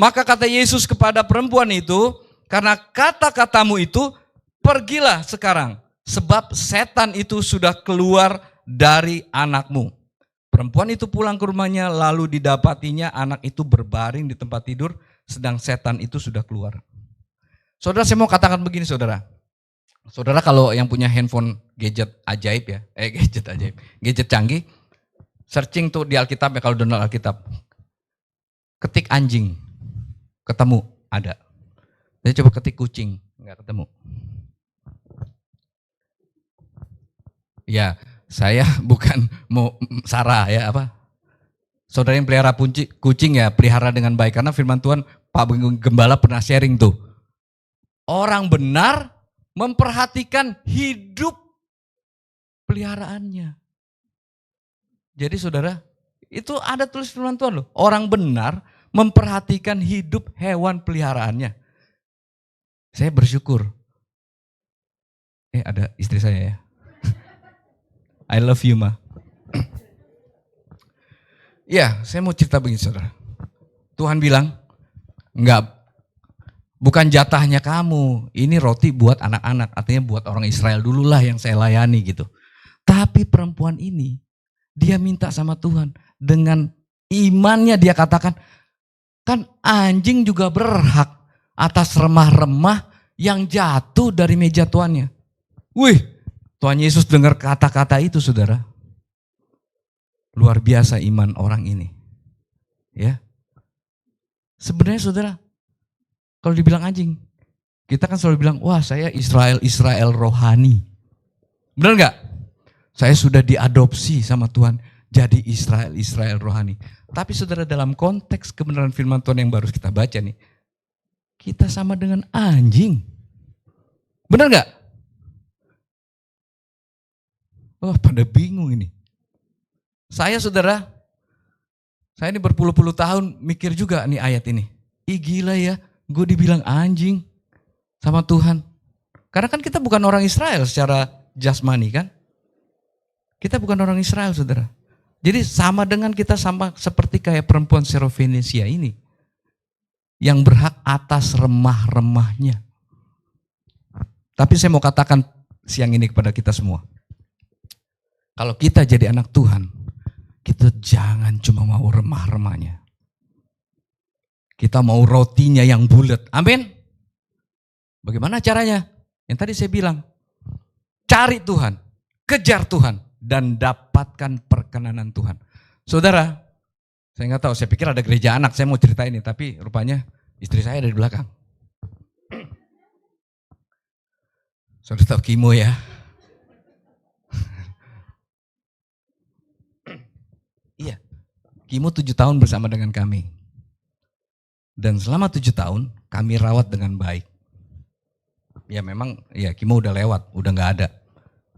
Maka kata Yesus kepada perempuan itu, karena kata-katamu itu, pergilah sekarang, sebab setan itu sudah keluar dari anakmu. Perempuan itu pulang ke rumahnya, lalu didapatinya anak itu berbaring di tempat tidur, sedang setan itu sudah keluar. Saudara, saya mau katakan begini saudara. Saudara kalau yang punya handphone gadget ajaib ya, gadget canggih, searching tuh di Alkitab ya, kalau download Alkitab. Ketik anjing, ketemu, ada. Jadi coba ketik kucing, enggak ketemu. Ya, saya bukan mau Sarah ya apa. Saudara yang pelihara kucing ya pelihara dengan baik. Karena firman Tuhan Pak Gembala pernah sharing tuh. Orang benar memperhatikan hidup peliharaannya. Jadi saudara itu ada tulis firman Tuhan loh. Orang benar memperhatikan hidup hewan peliharaannya. Saya bersyukur. Ada istri saya ya. I love you, Ma. Ya, saya mau cerita begini, saudara. Tuhan bilang, enggak, bukan jatahnya kamu. Ini roti buat anak-anak, artinya buat orang Israel dululah yang saya layani gitu. Tapi perempuan ini, dia minta sama Tuhan. Dengan imannya dia katakan, kan anjing juga berhak atas remah-remah yang jatuh dari meja tuannya. Wih, Tuhan Yesus dengar kata-kata itu saudara. Luar biasa iman orang ini. Ya. Sebenarnya saudara, kalau dibilang anjing, kita kan selalu bilang, wah saya Israel rohani. Benar nggak? Saya sudah diadopsi sama Tuhan jadi Israel rohani. Tapi saudara dalam konteks kebenaran firman Tuhan yang baru kita baca nih, kita sama dengan anjing. Benar nggak? Oh pada bingung ini. Saya saudara, saya ini berpuluh-puluh tahun mikir juga nih ayat ini. Ih gila ya, gue dibilang anjing sama Tuhan. Karena kan kita bukan orang Israel secara jasmani kan. Kita bukan orang Israel saudara. Jadi sama dengan kita sama seperti kayak perempuan Sirofenesia ini. Yang berhak atas remah-remahnya. Tapi saya mau katakan siang ini kepada kita semua. Kalau kita jadi anak Tuhan, kita jangan cuma mau remah-remahnya. Kita mau rotinya yang bulat. Amin. Bagaimana caranya? Yang tadi saya bilang, cari Tuhan, kejar Tuhan, dan dapatkan perkenanan Tuhan. Saudara, saya nggak tahu, saya pikir ada gereja anak, saya mau cerita ini, tapi rupanya istri saya ada di belakang. Sudah tahu Kimo ya? Iya, Kimo 7 tahun bersama dengan kami. Dan selama 7 tahun kami rawat dengan baik. Ya memang, ya Kimo udah lewat, udah gak ada.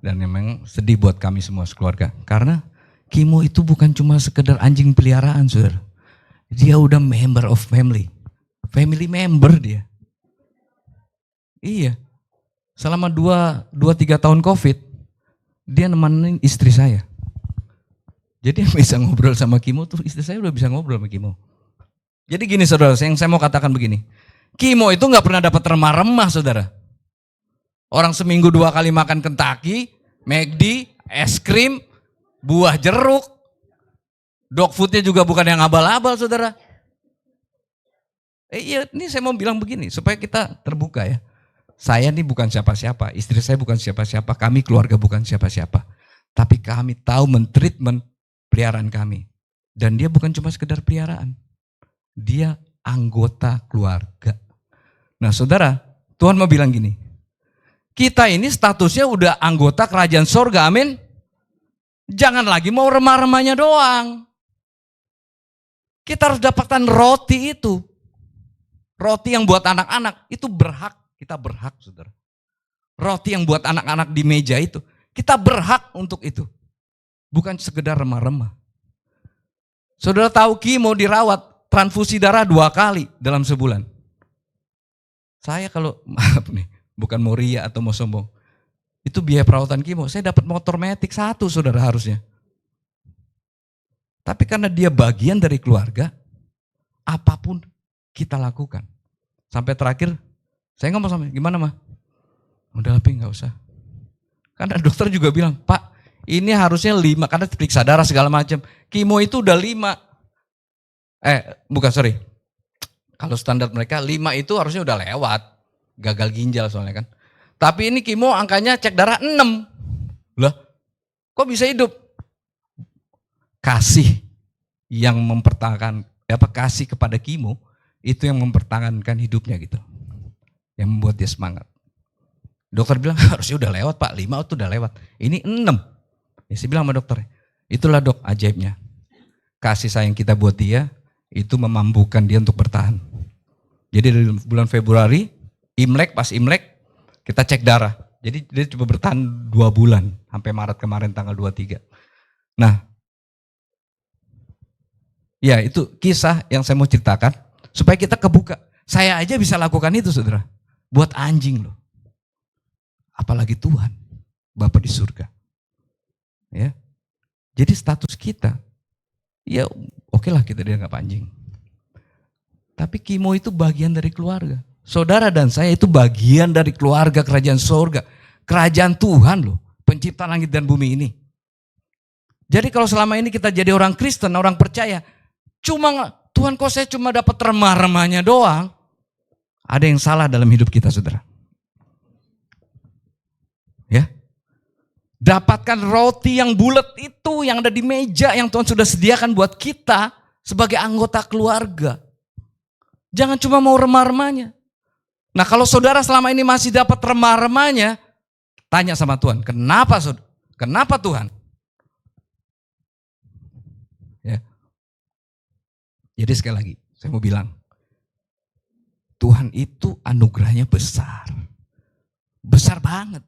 Dan memang sedih buat kami semua sekeluarga. Karena Kimo itu bukan cuma sekedar anjing peliharaan, saudara. Dia udah member of family. Family member dia. Iya. Selama 2-3 tahun COVID, dia nemenin istri saya. Jadi yang bisa ngobrol sama Kimo tuh istri saya udah bisa ngobrol sama Kimo. Jadi gini saudara, yang saya mau katakan begini. Kimo itu gak pernah dapat remah-remah saudara. Orang seminggu 2 kali makan Kentucky, McD, es krim, buah jeruk. Dog foodnya juga bukan yang abal-abal saudara. Iya, ini saya mau bilang begini, supaya kita terbuka ya. Saya ini bukan siapa-siapa, istri saya bukan siapa-siapa, kami keluarga bukan siapa-siapa. Tapi kami tahu mentreatment peliharaan kami. Dan dia bukan cuma sekedar peliharaan. Dia anggota keluarga. Nah saudara, Tuhan mau bilang gini, kita ini statusnya udah anggota kerajaan sorga, amin. Jangan lagi mau remah-remahnya doang. Kita harus dapatkan roti itu. Roti yang buat anak-anak, itu berhak, kita berhak saudara. Roti yang buat anak-anak di meja itu, kita berhak untuk itu. Bukan sekedar remah-remah. Saudara tahu Kimo dirawat, transfusi darah 2 kali dalam sebulan. Saya kalau, maaf nih, bukan mau ria atau mau sombong. Itu biaya perawatan Kimo, saya dapat motor metik 1 saudara harusnya. Tapi karena dia bagian dari keluarga, apapun kita lakukan. Sampai terakhir, saya ngomong sama, gimana mah? Udah lebih gak usah. Karena dokter juga bilang, Pak ini harusnya 5, karena periksa darah segala macam. Kimo itu udah 5. Kalau standar mereka 5 itu harusnya udah lewat. Gagal ginjal soalnya kan. Tapi ini Kimo angkanya cek darah 6. Lah, kok bisa hidup? Kasih yang mempertahankan, kasih kepada Kimo, itu yang mempertahankan hidupnya gitu. Yang membuat dia semangat. Dokter bilang harusnya udah lewat Pak, 5 itu udah lewat. Ini 6. Ya, saya bilang sama dokter, itulah dok ajaibnya. Kasih sayang kita buat dia, itu memampukan dia untuk bertahan. Jadi dari bulan Februari, pas Imlek, kita cek darah. Jadi dia coba bertahan 2 bulan, sampai Maret kemarin tanggal 23. Nah, ya itu kisah yang saya mau ceritakan, supaya kita kebuka. Saya aja bisa lakukan itu saudara, buat anjing loh. Apalagi Tuhan, Bapa di surga. Ya, jadi status kita, ya oke lah kita dianggap anjing. Tapi Kimo itu bagian dari keluarga. Saudara dan saya itu bagian dari keluarga kerajaan sorga. Kerajaan Tuhan loh, pencipta langit dan bumi ini. Jadi kalau selama ini kita jadi orang Kristen, orang percaya, Tuhan kok saya cuma dapat remah-remahnya doang. Ada yang salah dalam hidup kita saudara. Ya, dapatkan roti yang bulat itu yang ada di meja yang Tuhan sudah sediakan buat kita sebagai anggota keluarga. Jangan cuma mau remah-remahnya. Nah kalau saudara selama ini masih dapat remah-remahnya, tanya sama Tuhan, kenapa saudara? Kenapa Tuhan? Ya. Jadi sekali lagi, saya mau bilang, Tuhan itu anugerahnya besar. Besar banget.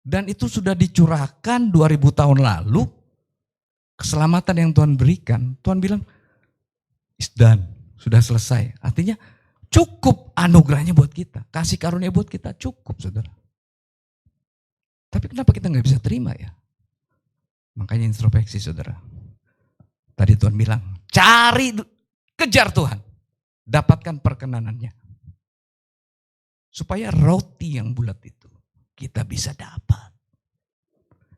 Dan itu sudah dicurahkan 2000 tahun lalu, keselamatan yang Tuhan berikan, Tuhan bilang, is done, sudah selesai. Artinya cukup anugerahnya buat kita, kasih karunia buat kita, cukup saudara. Tapi kenapa kita nggak bisa terima ya? Makanya introspeksi saudara. Tadi Tuhan bilang, kejar Tuhan, dapatkan perkenanannya. Supaya roti yang bulat itu kita bisa dapat.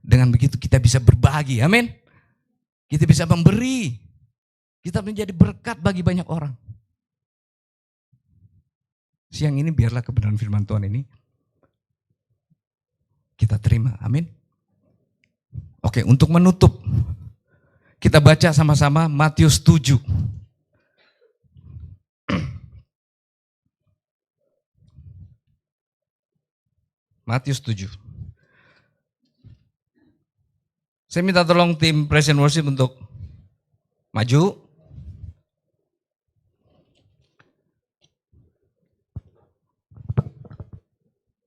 Dengan begitu kita bisa berbagi, amin. Kita bisa memberi. Kita menjadi berkat bagi banyak orang. Siang ini biarlah kebenaran firman Tuhan ini kita terima, amin. Oke, untuk menutup, kita baca sama-sama Matius 7. Matius 7. Saya minta tolong tim Praise and Worship untuk maju.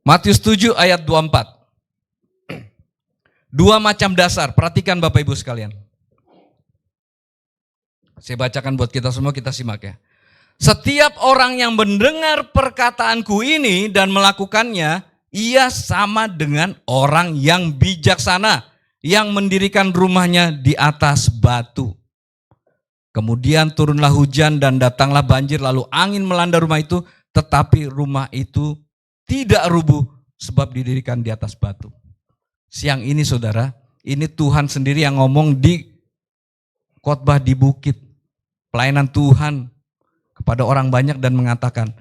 Matius 7 ayat 24. Dua macam dasar, perhatikan Bapak Ibu sekalian. Saya bacakan buat kita semua, kita simak ya. Setiap orang yang mendengar perkataanku ini dan melakukannya, ia sama dengan orang yang bijaksana, yang mendirikan rumahnya di atas batu. Kemudian turunlah hujan dan datanglah banjir, lalu angin melanda rumah itu, tetapi rumah itu tidak rubuh sebab didirikan di atas batu. Siang ini saudara, ini Tuhan sendiri yang ngomong di khotbah di bukit, pelayanan Tuhan kepada orang banyak dan mengatakan,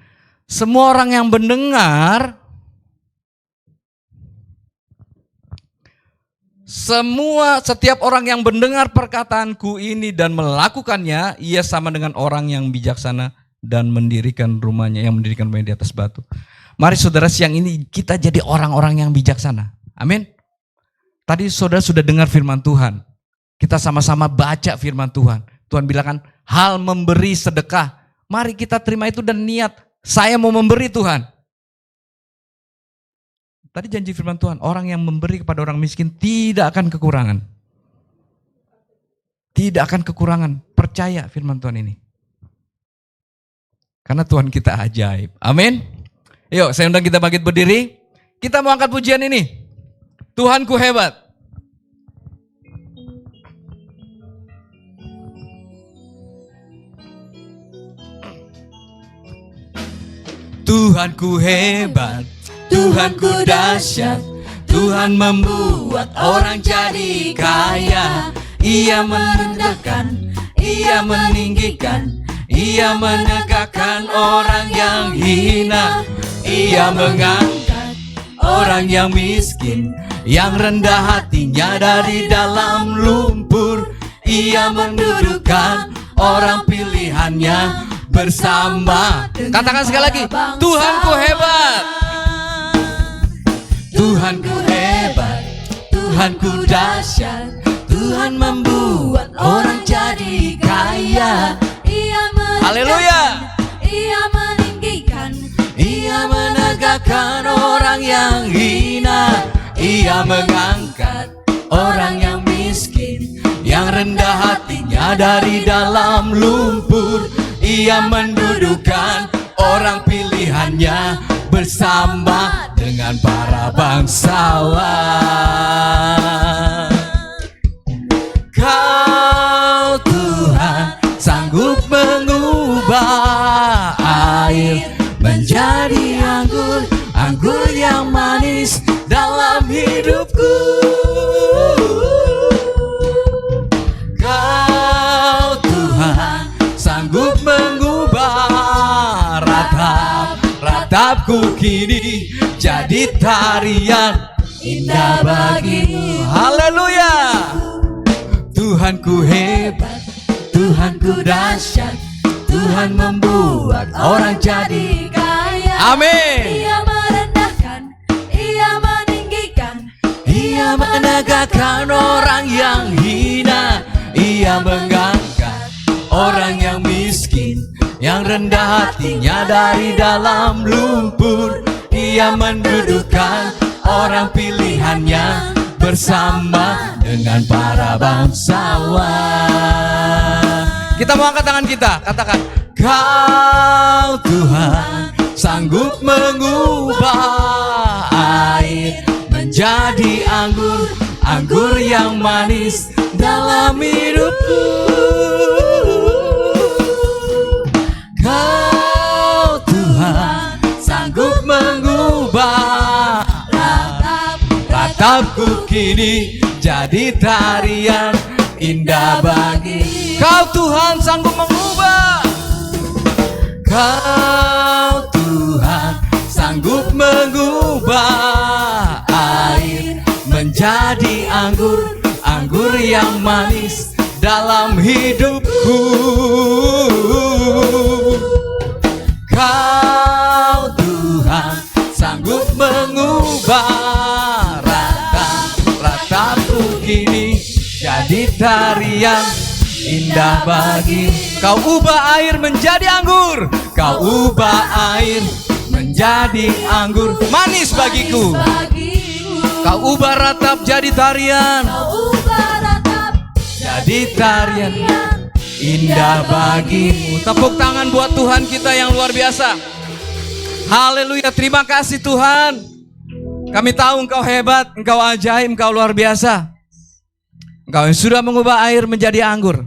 semua orang yang mendengar, setiap orang yang mendengar perkataanku ini dan melakukannya, ia sama dengan orang yang bijaksana dan mendirikan rumahnya di atas batu. Mari saudara, siang ini kita jadi orang-orang yang bijaksana. Amin. Tadi saudara sudah dengar firman Tuhan. Kita sama-sama baca firman Tuhan. Tuhan bilang kan, hal memberi sedekah. Mari kita terima itu dan niat, saya mau memberi Tuhan. Tadi janji firman Tuhan, orang yang memberi kepada orang miskin tidak akan kekurangan. Tidak akan kekurangan, percaya firman Tuhan ini. Karena Tuhan kita ajaib. Amin. Yuk, saya undang kita bangkit berdiri. Kita mau angkat pujian ini. Tuhanku hebat. Tuhanku hebat, Tuhanku dahsyat, Tuhan membuat orang jadi kaya. Ia merendahkan, Ia meninggikan, Ia menegakkan orang yang hina. Ia mengangkat orang yang miskin, yang rendah hatinya dari dalam lumpur. Ia mendudukkan orang pilihannya bersama. Katakan sekali lagi, Tuhanku hebat, Tuhanku hebat, Tuhanku dahsyat, Tuhan membuat orang jadi kaya. Ia haleluya, Ia meninggikan, Ia menegakkan orang yang hina. Ia mengangkat orang yang miskin, yang rendah hatinya dari dalam lumpur. Ia mendudukkan orang pilihannya bersama dengan para bangsawan. Kau Tuhan sanggup mengubah air menjadi anggur, anggur yang manis dalam hidupku. Kau Tuhan sanggup mengubah ratapku kini jadi tarian indah bagimu. Haleluya. Tuhanku hebat, Tuhanku dahsyat, Tuhan membuat orang jadi kaya. Amin. Ia merendahkan, Ia meninggikan, Ia menegakkan orang yang hina. Ia mengangkat orang yang miskin, yang rendah hatinya dari dalam lumpur. Ia mendudukkan orang pilihannya bersama dengan para bangsawan. Kita mau angkat tangan kita, katakan, Kau Tuhan sanggup mengubah air menjadi anggur, anggur yang manis dalam hidupku. Kau Tuhan sanggup mengubah ratapku kini jadi tarian indah bagi. Kau Tuhan sanggup mengubah. Kau Tuhan sanggup mengubah air menjadi anggur, anggur yang manis dalam hidupku. Kau Tuhan sanggup mengubah jadi tarian indah bagi. Kau ubah air menjadi anggur, kau ubah air menjadi anggur manis bagiku. Kau ubah ratap jadi tarian, jadi tarian indah bagimu. Tepuk tangan buat Tuhan kita yang luar biasa. Haleluya, terima kasih Tuhan. Kami tahu Engkau hebat, Engkau ajaib, Engkau luar biasa. Engkau yang sudah mengubah air menjadi anggur.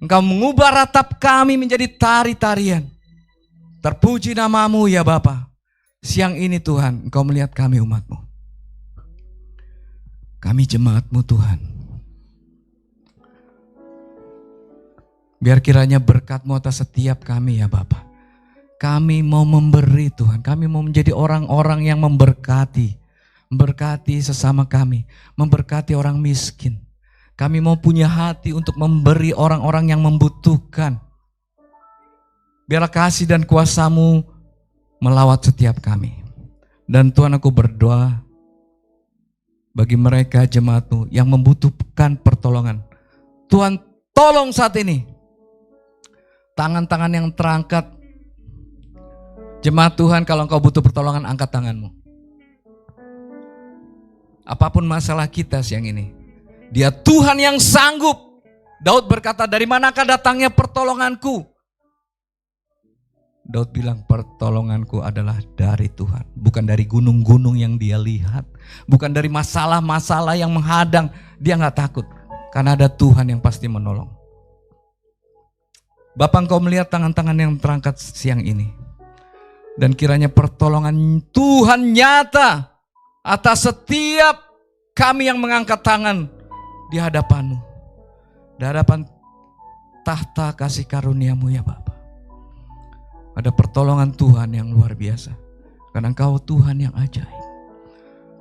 Engkau mengubah ratap kami menjadi tari-tarian. Terpuji nama-Mu ya Bapa. Siang ini Tuhan, Engkau melihat kami umat-Mu. Kami jemaat-Mu Tuhan. Biar kiranya berkat-Mu atas setiap kami ya Bapa. Kami mau memberi Tuhan. Kami mau menjadi orang-orang yang memberkati. Memberkati sesama kami. Memberkati orang miskin. Kami mau punya hati untuk memberi orang-orang yang membutuhkan. Biarlah kasih dan kuasa-Mu melawat setiap kami. Dan Tuhan, aku berdoa bagi mereka jemaat-Mu yang membutuhkan pertolongan. Tuhan, tolong saat ini. Tangan-tangan yang terangkat. Jemaat Tuhan, kalau Engkau butuh pertolongan, angkat tangan-Mu. Apapun masalah kita siang ini, Dia Tuhan yang sanggup. Daud berkata, dari manakah datangnya pertolonganku? Daud bilang, pertolonganku adalah dari Tuhan. Bukan dari gunung-gunung yang dia lihat. Bukan dari masalah-masalah yang menghadang. Dia gak takut. Karena ada Tuhan yang pasti menolong. Bapak, Engkau melihat tangan-tangan yang terangkat siang ini. Dan kiranya pertolongan Tuhan nyata atas setiap kami yang mengangkat tangan di hadapan-Mu, di hadapan tahta kasih karunia-Mu ya Bapa. Ada pertolongan Tuhan yang luar biasa, karena Engkau Tuhan yang ajaib.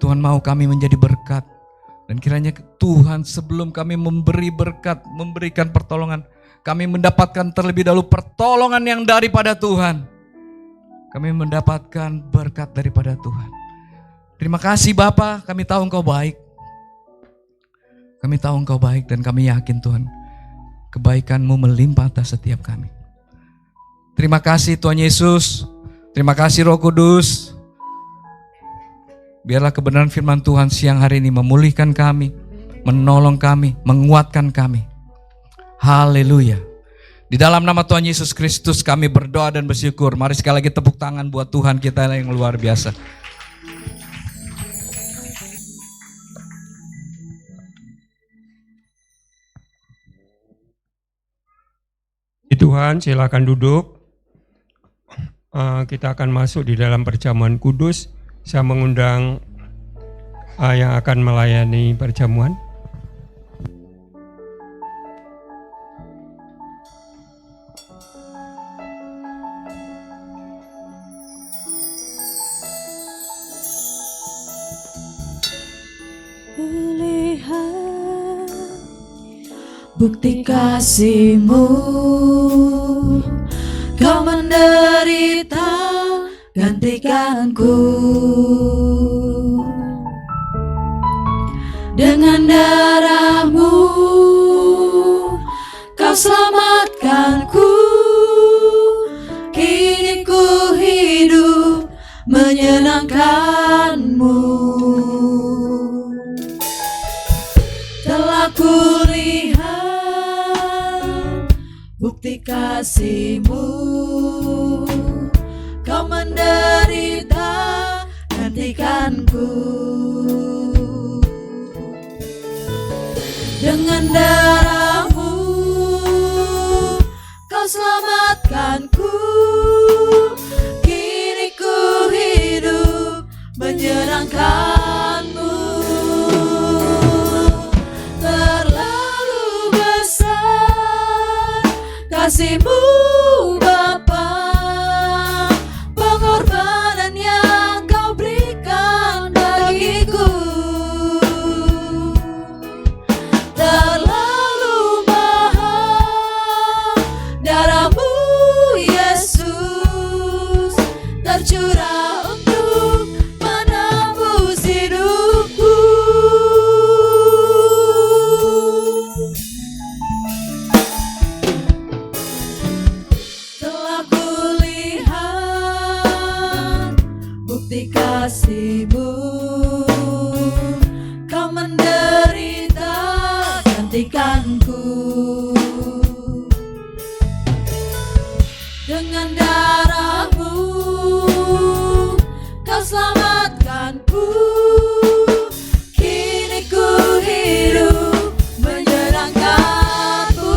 Tuhan mau kami menjadi berkat, dan kiranya Tuhan sebelum kami memberi berkat, memberikan pertolongan, kami mendapatkan terlebih dahulu pertolongan yang daripada Tuhan. Kami mendapatkan berkat daripada Tuhan. Terima kasih Bapa, kami tahu Engkau baik. Kami tahu Engkau baik dan kami yakin Tuhan, kebaikan-Mu melimpah atas setiap kami. Terima kasih Tuhan Yesus, terima kasih Roh Kudus. Biarlah kebenaran firman Tuhan siang hari ini memulihkan kami, menolong kami, menguatkan kami. Haleluya. Di dalam nama Tuhan Yesus Kristus kami berdoa dan bersyukur. Mari sekali lagi tepuk tangan buat Tuhan kita yang luar biasa. Tuhan, silakan duduk. Kita akan masuk di dalam perjamuan kudus. Saya mengundang yang akan melayani perjamuan. Bukti kasih-Mu, Kau menderita gantikanku. Dengan darah-Mu Kau selamatkanku. Kini ku hidup menyenangkan-Mu. Telah ku lihat bukti kasih-Mu, Kau menderita gantikanku. Dengan darah-Mu Kau selamatkanku. Kini ku hidup menyenangkan-Mu. Terlalu besar kasih-Mu Bapa, pengorbanan yang Kau berikan bagiku. Terlalu mahal darah-Mu Yesus, tercurah untuk menebus hidupku. bersihkanku. Dengan darah-Mu Kau selamatkanku. Kini ku hidup menyenangkan-Mu.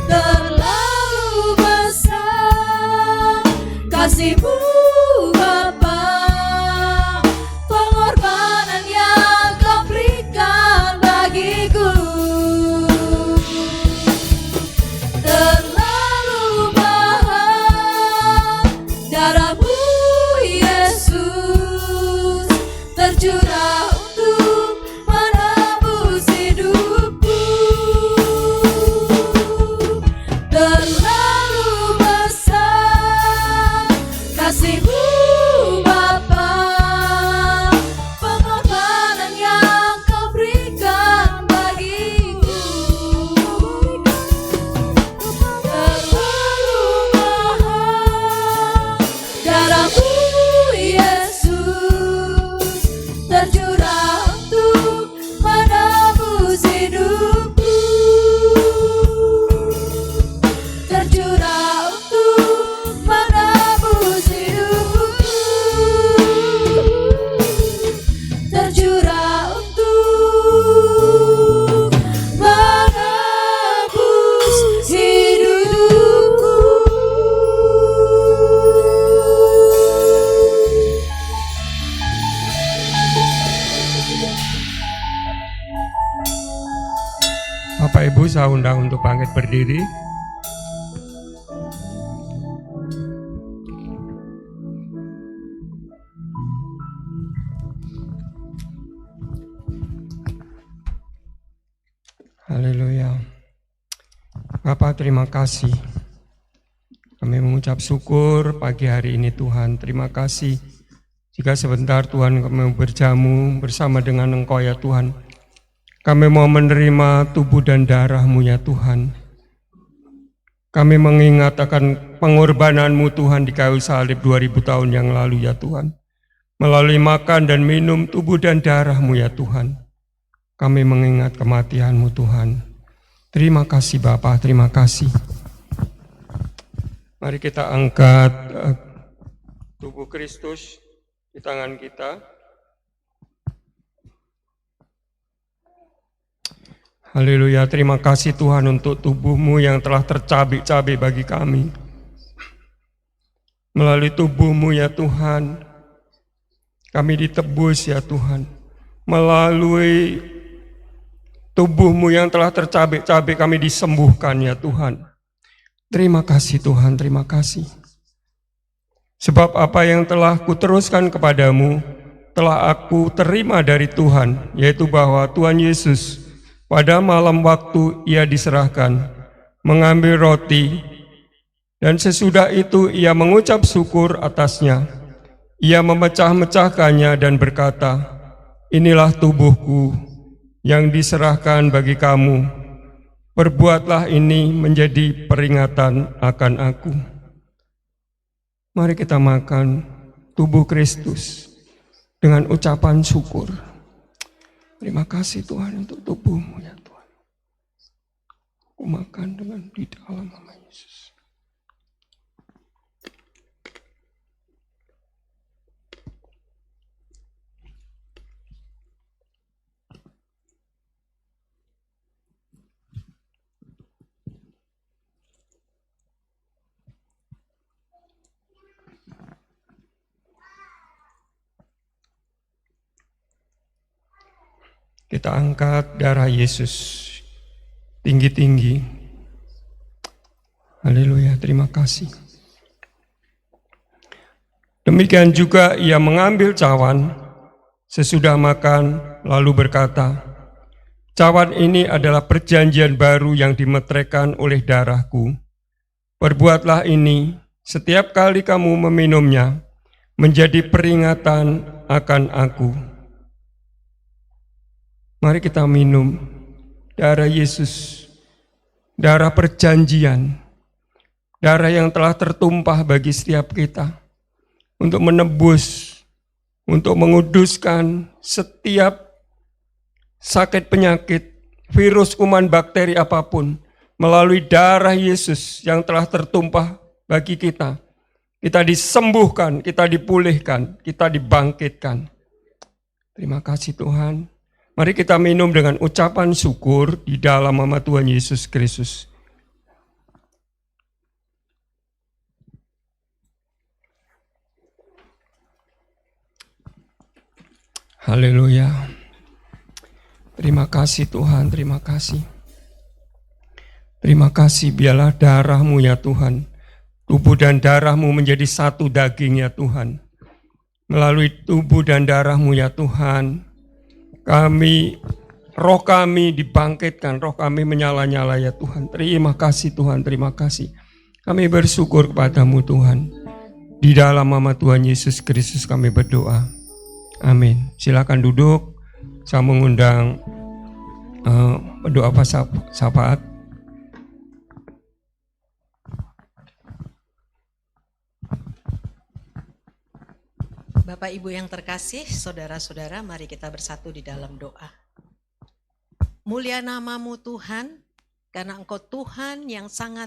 Terlalu besar kasih-Mu Bapa, pengorbanan yang Kau berikan bagiku. Terlalu mahal darah-Mu Yesus, tercurah untuk menebus hidupku. Terlalu besar kasih-Mu Bapa, pengorbanan yang Kau berikan bagiku. Terlalu mahal darah-Mu Yesus, tercurah untuk menebus hidupku. Tercurah untuk menebus hidupku. Tercurah untuk menebus hidupku. Bapak Ibu, saya undang untuk bangkit berdiri. Haleluya. Bapak, terima kasih. Kami mengucap syukur pagi hari ini Tuhan. Terima kasih jika sebentar Tuhan kami berjamu bersama dengan Engkau ya Tuhan. Kami mau menerima tubuh dan darah-Mu ya Tuhan. Kami mengingat akan pengorbanan-Mu Tuhan di kayu salib 2000 tahun yang lalu ya Tuhan. Melalui makan dan minum tubuh dan darah-Mu ya Tuhan. Kami mengingat kematian-Mu Tuhan. Terima kasih Bapa, terima kasih. Mari kita angkat tubuh Kristus di tangan kita. Haleluya, terima kasih Tuhan untuk tubuh-Mu yang telah tercabik-cabik bagi kami. Melalui tubuh-Mu ya Tuhan, kami ditebus ya Tuhan. Melalui tubuh-Mu yang telah tercabik-cabik kami disembuhkan ya Tuhan. Terima kasih Tuhan, terima kasih. Sebab apa yang telah kuteruskan kepadamu, telah aku terima dari Tuhan, yaitu bahwa Tuhan Yesus pada malam waktu Ia diserahkan, mengambil roti, dan sesudah itu Ia mengucap syukur atasnya. Ia memecah-mecahkannya dan berkata, "Inilah tubuhku yang diserahkan bagi kamu. Perbuatlah ini menjadi peringatan akan aku." Mari kita makan tubuh Kristus dengan ucapan syukur. Terima kasih Tuhan untuk tubuh-Mu ya Tuhan. Aku makan dengan di dalam nama Yesus. Kita angkat darah Yesus tinggi-tinggi. Haleluya, terima kasih. Demikian juga Ia mengambil cawan sesudah makan, lalu berkata, "Cawan ini adalah perjanjian baru yang dimeteraikan oleh darahku. Perbuatlah ini setiap kali kamu meminumnya, menjadi peringatan akan aku." Mari kita minum darah Yesus, darah perjanjian, darah yang telah tertumpah bagi setiap kita untuk menebus, untuk menguduskan setiap sakit penyakit, virus, kuman, bakteri apapun, melalui darah Yesus yang telah tertumpah bagi kita disembuhkan, kita dipulihkan, kita dibangkitkan. Terima kasih Tuhan. Mari kita minum dengan ucapan syukur di dalam nama Tuhan Yesus Kristus. Haleluya. Terima kasih Tuhan, terima kasih. Terima kasih, biarlah darah-Mu ya Tuhan. Tubuh dan darah-Mu menjadi satu daging ya Tuhan. Melalui tubuh dan darah-Mu ya Tuhan, roh kami dibangkitkan, roh kami menyala-nyala ya Tuhan. Terima kasih Tuhan, terima kasih. Kami bersyukur kepadamu Tuhan. Di dalam nama Tuhan Yesus Kristus kami berdoa. Amin. Silakan duduk. Saya mengundang pendoa syafaat. Bapak Ibu yang terkasih, saudara-saudara, mari kita bersatu di dalam doa. Mulia namamu Tuhan, karena Engkau Tuhan yang sangat